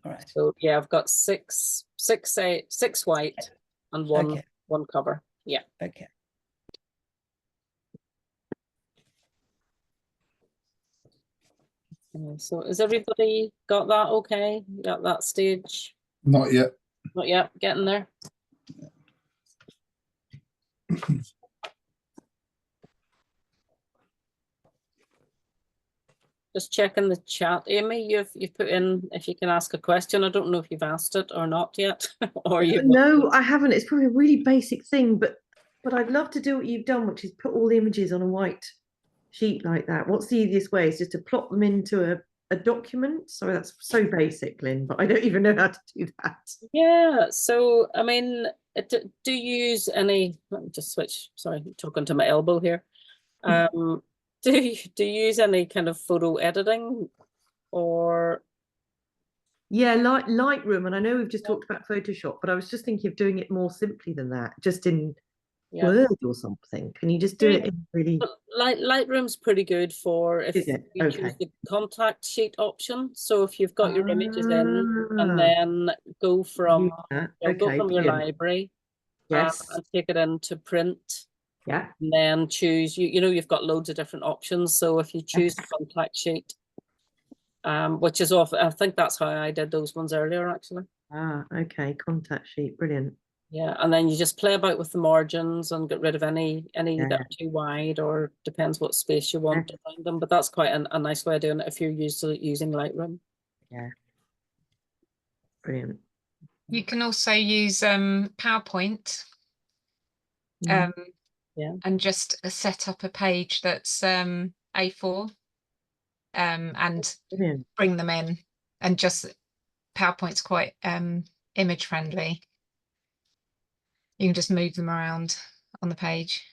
S2: All right.
S1: So yeah, I've got 6 white and one cover. Yeah.
S2: Okay.
S1: So has everybody got that okay? Got that stage?
S7: Not yet.
S1: Not yet, getting there. Just checking the chat. Amy, you've put in if you can ask a question. I don't know if you've asked it or not yet. Or you
S6: No, I haven't. It's probably a really basic thing, but I'd love to do what you've done, which is put all the images on a white sheet like that. What's the easiest way? Is just to plop them into a document? Sorry, that's so basic, Lynn, but I don't even know how to do that.
S1: Yeah, so I mean, do you use any, let me just switch, sorry, I'm talking to my elbow here. Do you use any kind of photo editing or?
S6: Yeah, Lightroom, and I know we've just talked about Photoshop, but I was just thinking of doing it more simply than that, just in
S1: Yeah.
S6: Word or something. Can you just do it in really?
S1: Lightroom's pretty good for if
S6: Is it?
S1: you choose
S6: Okay.
S1: the contact sheet option. So if you've got your images in and then go from,
S6: Use that.
S1: go
S6: Okay,
S1: from your
S6: brilliant.
S1: library
S6: Yes.
S1: and take it into print.
S6: Yeah.
S1: And then choose, you know, you've got loads of different options. So if you choose the contact sheet, which is off, I think that's how I did those ones earlier, actually.
S6: Ah, okay. Contact sheet. Brilliant.
S1: Yeah, and then you just play about with the margins and get rid of any
S6: Yeah.
S1: that are too wide, or depends what space you want around them. But that's quite a nice way of doing it if you're used to using Lightroom.
S6: Yeah. Brilliant.
S5: You can also use PowerPoint
S6: Mm.
S1: Yeah.
S5: and just set up a page that's A4 and
S6: Brilliant.
S5: bring them in, and just PowerPoint's quite image friendly. You can just move them around on the page.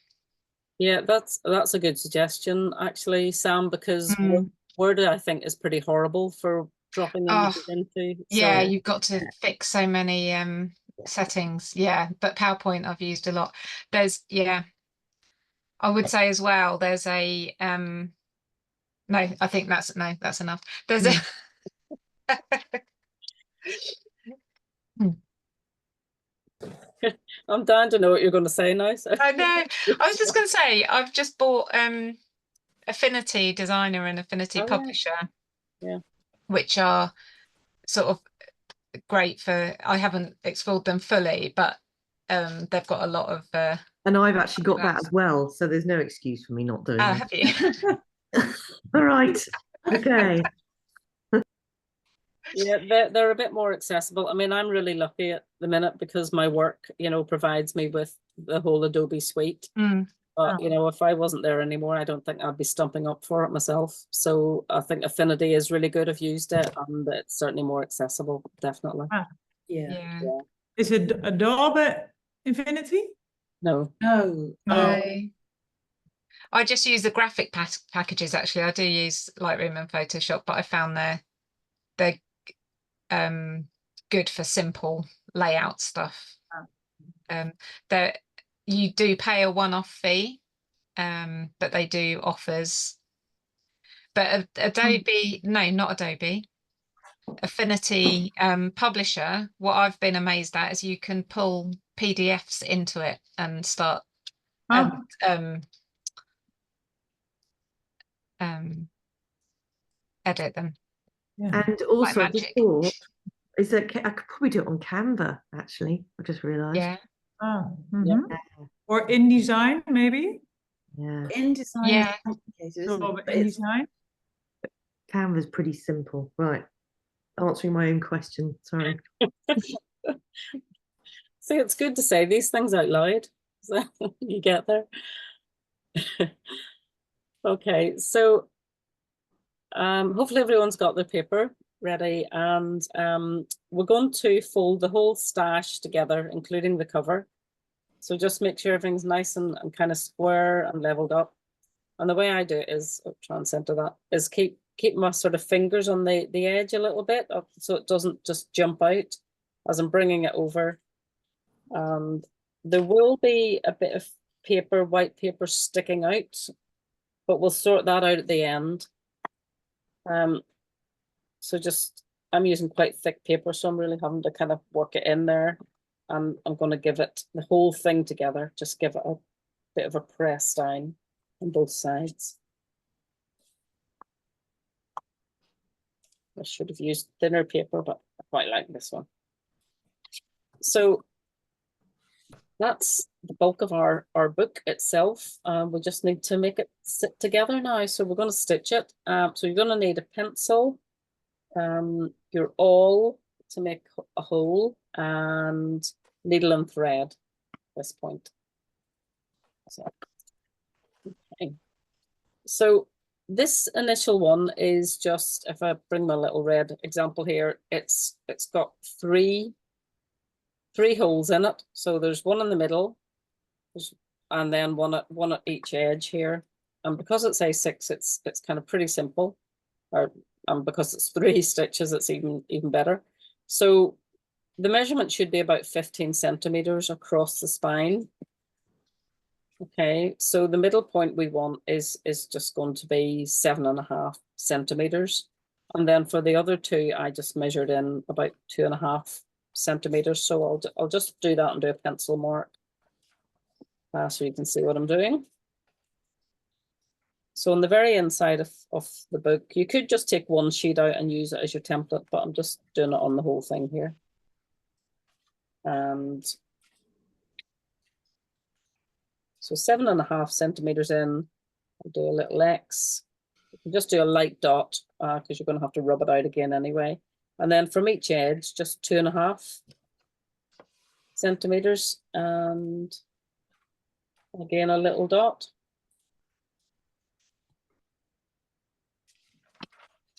S1: Yeah, that's a good suggestion, actually, Sam, because
S5: Mm.
S1: Word I think is pretty horrible for dropping
S5: Oh,
S1: images into.
S5: Yeah,
S1: So
S5: you've got to fix so many settings. Yeah, but PowerPoint I've used a lot. There's, yeah, I would say as well, there's a no, I think that's enough. There's a
S1: I'm dying to know what you're going to say now. So.
S5: I know. I was just going to say, I've just bought Affinity Designer and Affinity
S1: Oh, yeah.
S5: Publisher,
S1: Yeah.
S5: which are sort of great for, I haven't explored them fully, but they've got a lot of
S6: And I've actually got that as well, so there's no excuse for me not doing it.
S5: have you?
S6: All right. Okay.
S1: Yeah, they're a bit more accessible. I mean, I'm really lucky at the minute because my work, you know, provides me with the whole Adobe suite.
S5: Mm.
S1: But, you know, if I wasn't there anymore, I don't think I'd be stumping up for it myself. So I think Affinity is really good. I've used it and it's certainly more accessible, definitely.
S8: Yeah.
S1: Yeah.
S3: Is it Adobe Infinity?
S1: No.
S8: No.
S5: No. I just use the graphic packages, actually. I do use Lightroom and Photoshop, but I found they're good for simple layout stuff. You do pay a one-off fee, but they do offers. But Adobe, no, not Adobe, Affinity Publisher, what I've been amazed at is you can pull PDFs into it and start edit them.
S3: Yeah.
S6: And also, I just
S5: magic.
S6: thought, is that I could probably do it on Canva, actually. I just realised.
S5: Yeah.
S3: Mhm. Or InDesign, maybe?
S6: Yeah.
S8: InDesign
S5: Yeah.
S8: is complicated, isn't
S3: So
S8: it? But it's,
S3: InDesign.
S6: Canva's pretty simple. Right. Answering my own question. Sorry.
S1: See, it's good to say these things out loud. So you get there. Okay, so hopefully everyone's got their paper ready, and we're going to fold the whole stash together, including the cover. So just make sure everything's nice and kind of square and leveled up. And the way I do it is, try and center that, is keep my sort of fingers on the edge a little bit up, so it doesn't just jump out as I'm bringing it over. And there will be a bit of paper, white paper sticking out, but we'll sort that out at the end. So just, I'm using quite thick paper, so I'm really having to kind of work it in there. And I'm going to give it the whole thing together, just give it a bit of a press down on both sides. I should have used thinner paper, but I quite like this one. So that's the bulk of our book itself. We just need to make it sit together now. So we're going to stitch it. So you're going to need a pencil, your awl to make a hole, and needle and thread at this point. So, okay. So this initial one is just, if I bring my little red example here, it's got three holes in it. So there's one in the middle, and then one at each edge here. And because it's A6, it's kind of pretty simple. And because it's 3 stitches, it's even better. So the measurement should be about 15 centimeters across the spine. Okay, so the middle point we want is just going to be 7.5 centimeters. And then for the other two, I just measured in about 2.5 centimeters. So I'll just do that and do a pencil mark so you can see what I'm doing. So on the very inside of the book, you could just take one sheet out and use it as your template, but I'm just doing it on the whole thing here. And so 7.5 centimeters in, I'll do a little X. You can just do a light dot because you're going to have to rub it out again anyway. And then from each edge, just 2.5 centimeters, and again a little dot.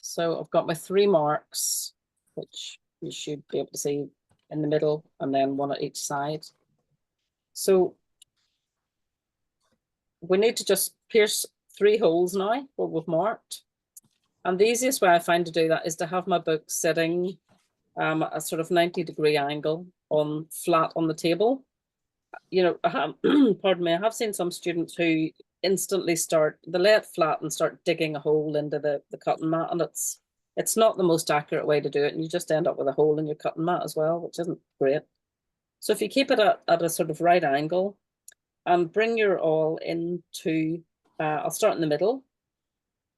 S1: So I've got my 3 marks, which you should be able to see in the middle, and then one at each side. So we need to just pierce 3 holes now, what we've marked. And the easiest way I find to do that is to have my book sitting a sort of 90-degree angle on flat on the table. You know, pardon me, I have seen some students who instantly they lay it flat and start digging a hole into the cutting mat, and it's not the most accurate way to do it, and you just end up with a hole in your cutting mat as well, which isn't great. So if you keep it at a sort of right angle and bring your awl into, I'll start in the middle,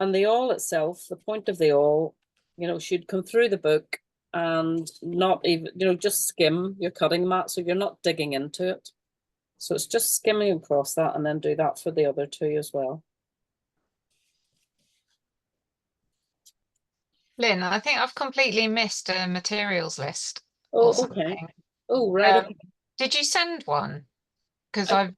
S1: and the awl itself, the point of the awl, you know, should come through the book and not even, you know, just skim your cutting mat, so you're not digging into it. So it's just skimming across that, and then do that for the other 2 as well.
S5: Lynn, I think I've completely missed a materials list.
S1: Oh,
S5: or
S1: okay.
S5: something.
S1: Oh, right. Okay.
S5: Did you send one? Because
S1: I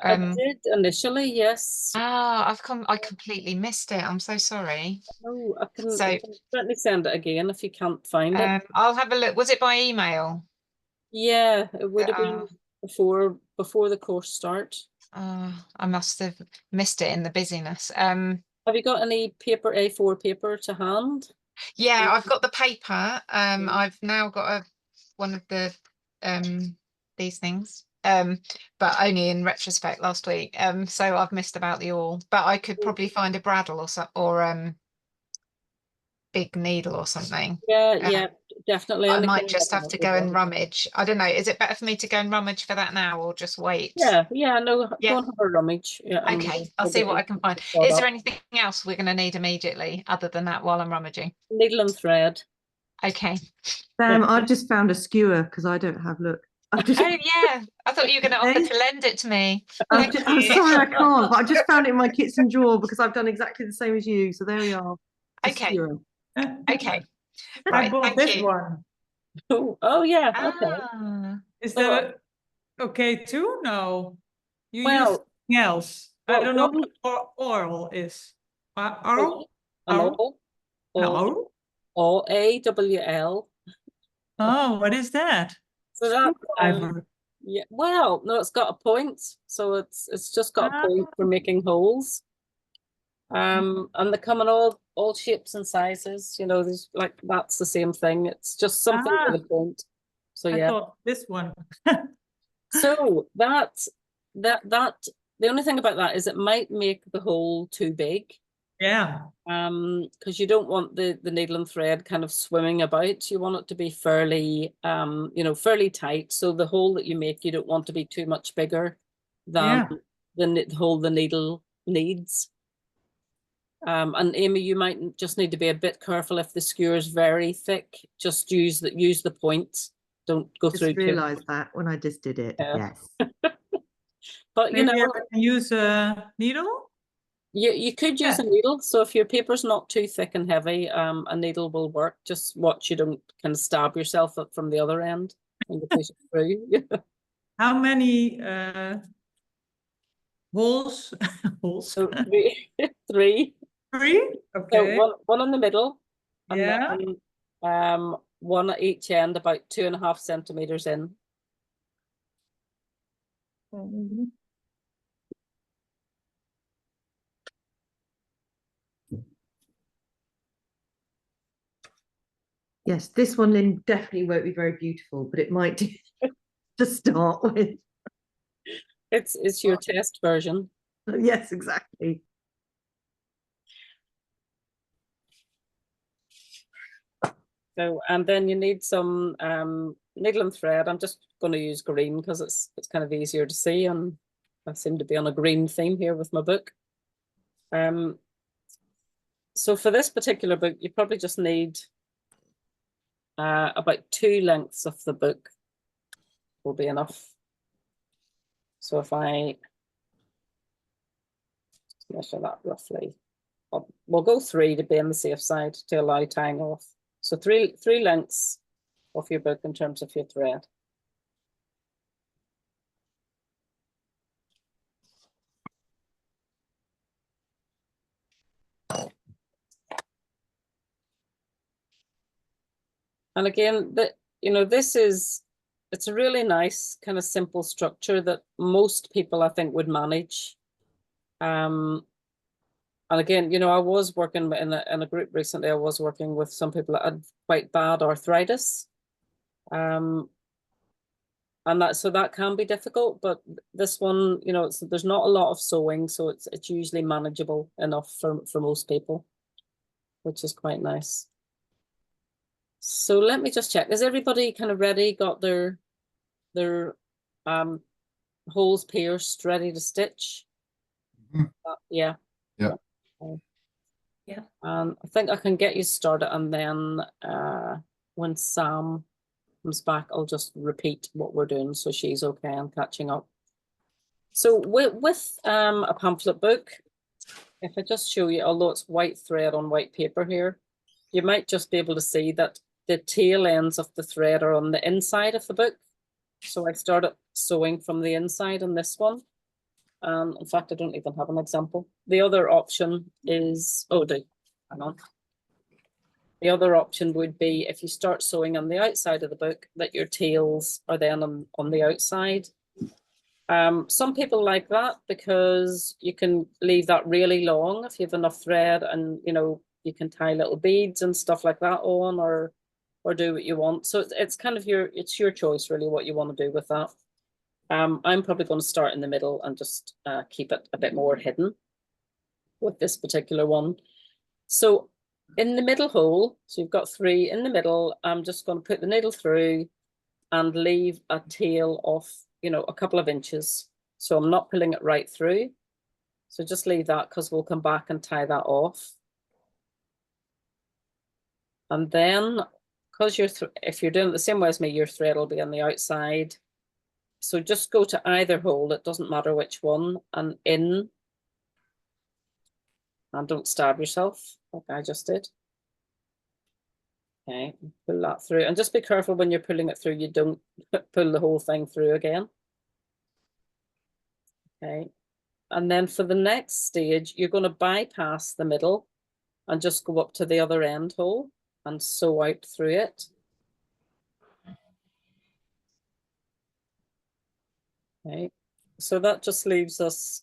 S5: I've
S1: did initially, yes.
S5: I completely missed it. I'm so sorry.
S1: Oh, I can
S5: So-
S1: certainly send it again if you can't find it.
S5: I'll have a look. Was it by email?
S1: Yeah, it would have been before the course start.
S5: I must have missed it in the busyness.
S1: Have you got any paper, A4 paper to hand?
S5: Yeah, I've got the paper. I've now got one of the these things. But only in retrospect last week. So I've missed about the awl. But I could probably find a bradawl or big needle or something.
S1: Yeah, definitely.
S5: I
S1: Anything
S5: might just
S1: like
S5: have to
S1: that
S5: go
S1: would
S5: and
S1: be-
S5: rummage. I don't know. Is it better for me to go and rummage for that now or just wait?
S1: Yeah, no,
S5: Yeah.
S1: go and have a rummage. Yeah, and
S5: Okay,
S1: we'll
S5: I'll see
S1: get
S5: what I
S1: it
S5: can find.
S1: caught
S5: Is there
S1: up.
S5: anything else we're going to need immediately other than that while I'm rummaging?
S1: Needle and thread.
S5: Okay.
S6: Sam, I've just found a skewer because I don't have, look. I've just,
S5: Oh yeah, I thought you were going to offer
S6: Okay.
S5: to lend it to me.
S6: I'm
S5: Thank you.
S6: sorry I can't, but I just found it in my kitchen drawer because I've done exactly the same as you. So there we are. a
S5: Okay.
S6: skewer.
S5: Okay.
S3: I
S5: Right,
S3: bought
S5: thank
S3: this
S5: you.
S3: one.
S1: Oh yeah, okay.
S5: Ah,
S3: Is
S1: Oh,
S3: that okay too? No. You use
S1: Well,
S3: something else. I
S1: well,
S3: don't know
S1: one-
S3: what oral is. Oral?
S1: an
S3: Owl?
S1: awl,
S3: No.
S1: AWL.
S3: Oh, what is that?
S1: So that
S3: Screwdriver.
S1: yeah, well, no, it's got a point, so it's just got a
S3: Ah.
S1: point for making holes. And they come in all shapes and sizes. You know, there's like that's the same thing. It's just something
S3: Ah.
S1: with a point. So
S3: I
S1: yeah.
S3: thought this one.
S1: So the only thing about that is it might make the hole too big.
S3: Yeah.
S1: Because you don't want the needle and thread kind of swimming about. You want it to be fairly fairly tight. So the hole that you make, you don't want to be too much bigger than the hole the needle needs. And Amy, you might just need to be a bit careful if the skewer is very thick. Just use the point. Don't go
S6: Just
S1: through too.
S6: realised that when I just did it.
S1: Yeah.
S6: Yes.
S1: But you
S3: Maybe I
S1: know,
S3: can use a needle.
S1: you could use a needle. So if your paper's not too thick and heavy, a needle will work. Just watch you don't kind of stab yourself up from the other end when you push it through.
S3: How many holes. Holes.
S1: So three, three.
S3: 3.
S1: So
S3: Okay.
S1: one in the middle, and
S3: Yeah.
S1: then one at each end, about 2.5 centimeters in.
S3: Mhm.
S6: Yes, this one then definitely won't be very beautiful, but it might do to start with.
S1: It's your test version.
S6: Yes, exactly.
S1: So, and then you need some needle and thread. I'm just going to use green because it's kind of easier to see, and I seem to be on a green theme here with my book. So for this particular book, you probably just need about 2 lengths of the book will be enough. So if I measure that roughly, we'll go 3 to be on the safe side to allow tying off. So three lengths of your book in terms of your thread. And again, it's a really nice kind of simple structure that most people I think would manage. And again, I was working in a group recently. I was working with some people that had quite bad arthritis. And that can be difficult, but this one, there's not a lot of sewing, so it's usually manageable enough for most people, which is quite nice. So let me just check. Is everybody kind of ready? Got their holes pierced, ready to stitch?
S7: Mhm.
S1: Yeah.
S7: Yeah.
S1: Okay.
S8: Yeah.
S1: I think I can get you started, and then when Sam comes back, I'll just repeat what we're doing so she's okay and catching up. So with a pamphlet book, if I just show you, although it's white thread on white paper here, you might just be able to see that the tail ends of the thread are on the inside of the book. So I started sewing from the inside on this one. In fact, I don't even have an example. The other option is, hang on. The other option would be if you start sewing on the outside of the book, that your tails are then on the outside. Some people like that because you can leave that really long if you have enough thread, and you can tie little beads and stuff like that on, or do what you want. So it's kind of your choice really what you want to do with that. I'm probably going to start in the middle and just keep it a bit more hidden with this particular one. So in the middle hole, so you've got 3 in the middle, I'm just going to put the needle through and leave a tail of, a couple of inches. So I'm not pulling it right through. So just leave that because we'll come back and tie that off. And then, because if you're doing it the same way as me, your thread will be on the outside. So just go to either hole, it doesn't matter which one, and in. And don't stab yourself like I just did. Okay, pull that through. And just be careful when you're pulling it through, you don't pull the whole thing through again. Okay, and then for the next stage, you're going to bypass the middle and just go up to the other end hole and sew out through it. Okay, so that just leaves us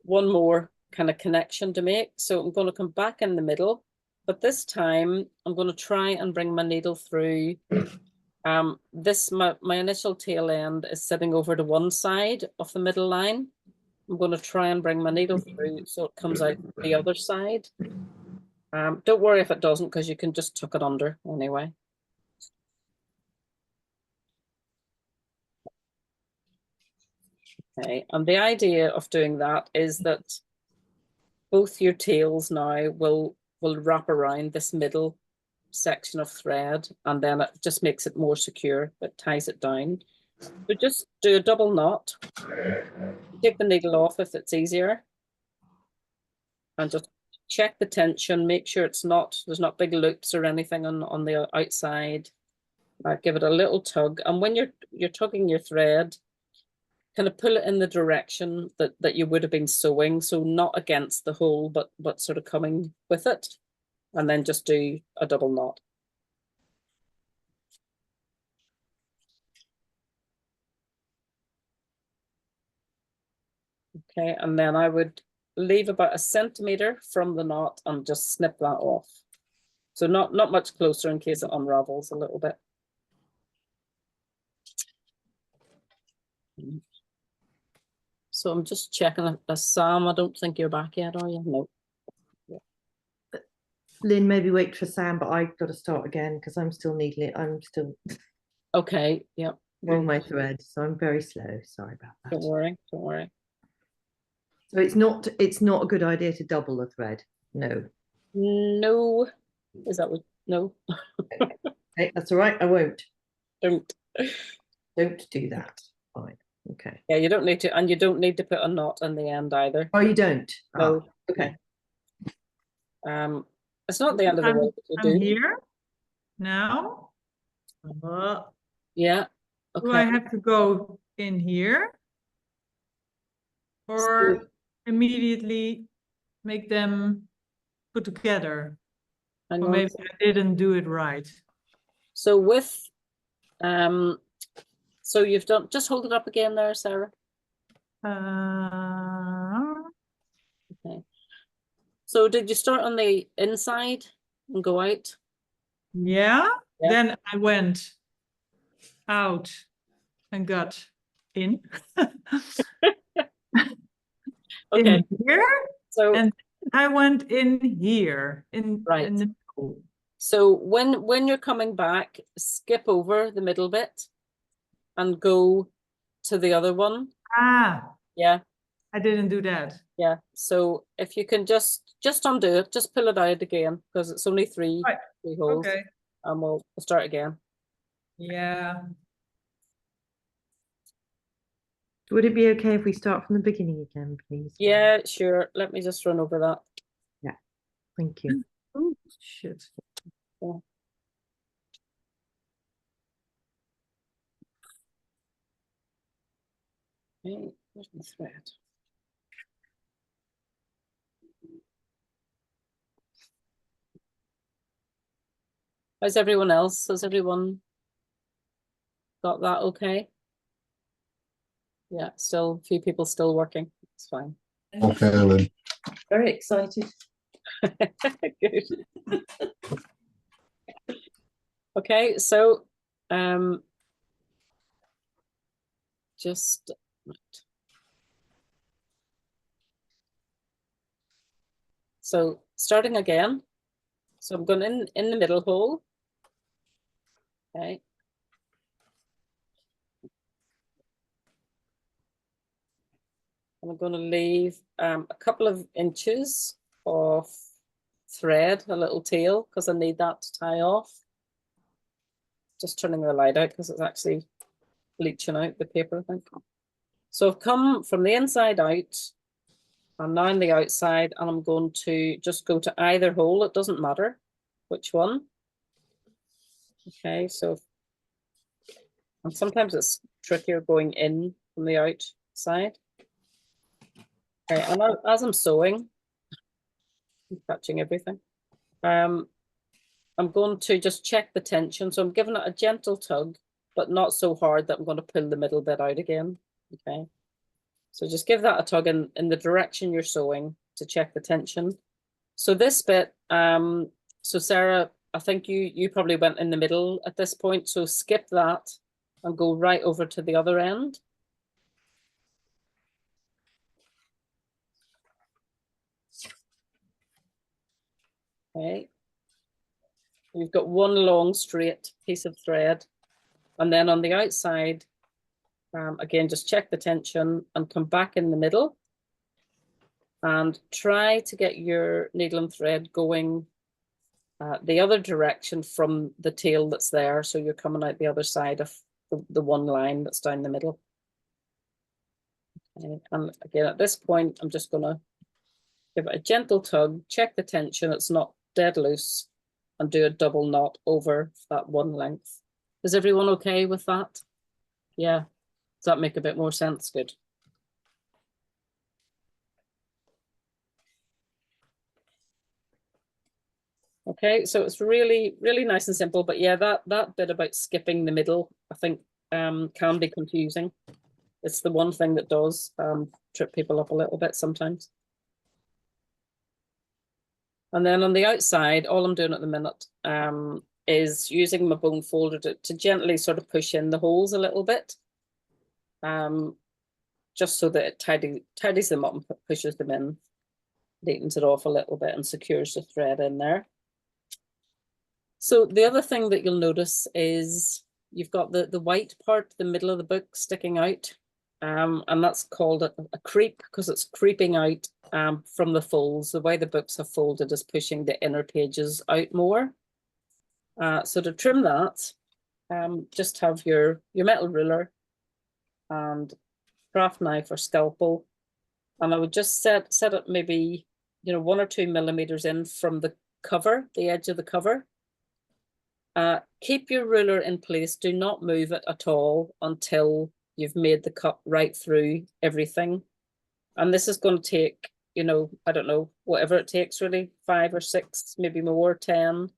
S1: one more kind of connection to make. So I'm going to come back in the middle, but this time I'm going to try and bring my needle through. My initial tail end is sitting over to one side of the middle line. I'm going to try and bring my needle through so it comes out the other side. Don't worry if it doesn't, because you can just tuck it under anyway. Okay, and the idea of doing that is that both your tails now will wrap around this middle section of thread, and then it just makes it more secure. It ties it down. So just do a double knot. Take the needle off if it's easier, and just check the tension. Make sure there's not big loops or anything on the outside. Give it a little tug, and when you're tugging your thread, kind of pull it in the direction that you would have been sewing, so not against the hole, but sort of coming with it, and then just do a double knot. Okay, and then I would leave about 1 centimeter from the knot and just snip that off. So not much closer in case it unravels a little bit. So I'm just checking Sam, I don't think you're back yet, are you? No.
S6: Lynn, maybe wait for Sam, but I've got to start again because I'm still needling it. I'm still
S1: Okay, yeah.
S6: on my thread, so I'm very slow. Sorry about that.
S1: Don't worry, don't worry.
S6: So it's not a good idea to double the thread. No.
S1: No. Is that what? No.
S6: Okay, that's all right. I won't.
S1: Don't.
S6: Don't do that. Fine. Okay.
S1: Yeah, you don't need to, and you don't need to put a knot in the end either.
S6: Oh, you don't?
S1: No.
S6: Ah, okay.
S1: It's not the end of the world to
S3: I'm
S1: do.
S3: here now.
S1: Yeah.
S3: Do I
S1: Okay.
S3: have to go in here? Or immediately make them put together?
S1: Hang
S3: Or
S1: on.
S3: maybe I didn't do it right.
S1: So with, so you've done, just hold it up again there, Sarah. Okay. So did you start on the inside and go out?
S3: Yeah,
S1: Yeah.
S3: then I went out and got in.
S1: Okay.
S3: In here,
S1: So
S3: and I went in here in
S1: Right.
S3: in the middle.
S1: so when you're coming back, skip over the middle bit and go to the other one.
S3: Ah,
S1: Yeah.
S3: I didn't do that.
S1: Yeah. So if you can just undo it, just pull it out again because it's only three
S3: Right.
S1: holes,
S3: Okay.
S1: and we'll start again.
S3: Yeah.
S6: Would it be okay if we start from the beginning again, please?
S1: Yeah, sure. Let me just run over that.
S6: Thank you.
S3: Oh shit.
S1: Okay, where's my thread? How's everyone else? Has everyone got that okay? Yeah, still a few people still working. It's fine.
S7: Okay, Lynn.
S8: Very excited.
S1: Good. Okay, so just right. So starting again. So I'm going in the middle hole. Okay. And I'm going to leave a couple of inches of thread, a little tail, because I need that to tie off. Just turning the light out because it's actually bleaching out the paper, I think. So I've come from the inside out. I'm now on the outside, and I'm going to just go to either hole. It doesn't matter which one. Okay, so and sometimes it's trickier going in from the outside. Okay, and as I'm sewing, I'm catching everything. I'm going to just check the tension. So I'm giving it a gentle tug, but not so hard that I'm going to pull the middle bit out again. Okay. So just give that a tug in the direction you're sewing to check the tension. So this bit, so Sarah, I think you probably went in the middle at this point. So skip that and go right over to the other end. Okay. You've got one long straight piece of thread. And then on the outside, again, just check the tension and come back in the middle. And try to get your needle and thread going the other direction from the tail that's there. So you're coming out the other side of the one line that's down the middle. Okay. And again, at this point, I'm just going to give it a gentle tug, check the tension, it's not dead loose, and do a double knot over that one length. Is everyone okay with that? Yeah. Does that make a bit more sense? Good. Okay, so it's really, really nice and simple, but yeah, that bit about skipping the middle, I think can be confusing. It's the one thing that does trip people up a little bit sometimes. And then on the outside, all I'm doing at the minute is using my bone folder to gently sort of push in the holes a little bit. Just so that it tidies them up and pushes them in, neatens it off a little bit and secures the thread in there. So the other thing that you'll notice is you've got the white part, the middle of the book sticking out. And that's called a creep because it's creeping out from the folds. The way the books have folded is pushing the inner pages out more. So to trim that, just have your metal ruler and craft knife or scalpel. And I would just set it maybe, 1 or 2 millimeters in from the cover, the edge of the cover. Keep your ruler in place. Do not move it at all until you've made the cut right through everything. And this is going to take, I don't know, whatever it takes really, 5 or 6, maybe more, 10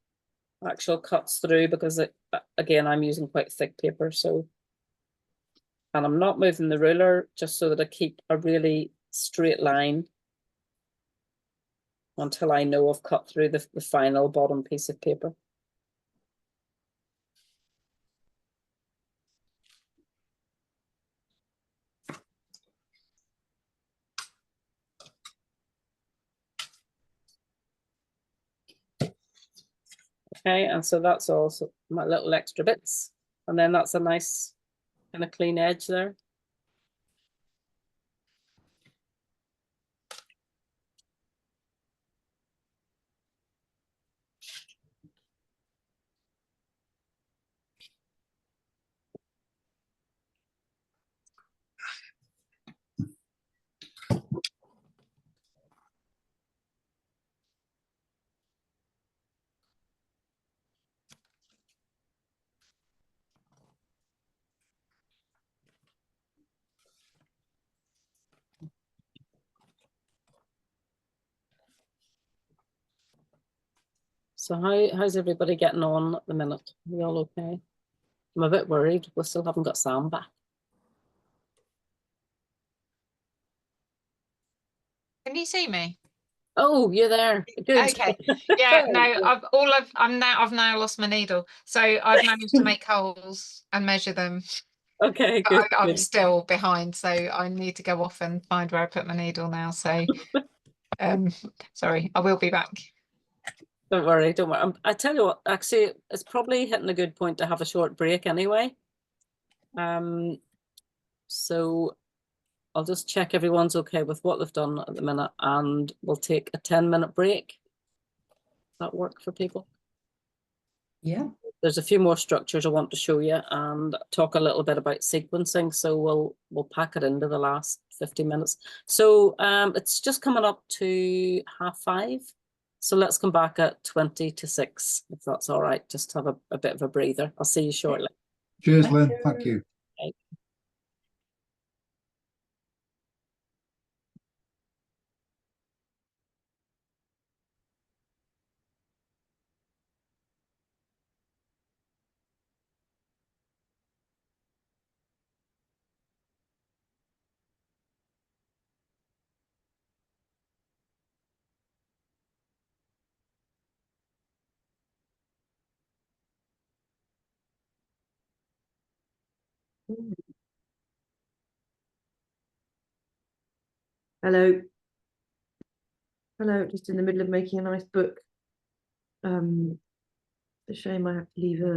S1: actual cuts through, because again, I'm using quite thick paper. So, and I'm not moving the ruler just so that I keep a really straight line until I know I've cut through the final bottom piece of paper. Okay, and so that's also my little extra bits. And then that's a nice kind of clean edge there. So how's everybody getting on at the minute? Are we all okay? I'm a bit worried. We still haven't got Sam back.
S5: Can you see me?
S1: Oh, you're there. Good.
S5: Okay. Yeah, no, I've now lost my needle. So I've managed to make holes and measure them.
S1: Okay,
S5: But
S1: good.
S5: I'm
S1: good.
S5: still behind, so I need to go off and find where I put my needle now. So sorry, I will be back.
S1: Don't worry, don't worry. I tell you what, actually, it's probably hitting a good point to have a short break anyway. So I'll just check everyone's okay with what they've done at the minute, and we'll take a 10-minute break. Does that work for people?
S8: Yeah.
S1: There's a few more structures I want to show you and talk a little bit about sequencing. So we'll pack it into the last 50 minutes. So it's just coming up to 5:30. So let's come back at 20 to 6, if that's all right. Just have a bit of a breather. I'll see you shortly.
S7: Cheers, Lynn. Thank you.
S1: Okay.
S6: Hello. Hello, just in the middle of making a nice book. It's a shame I have to leave early.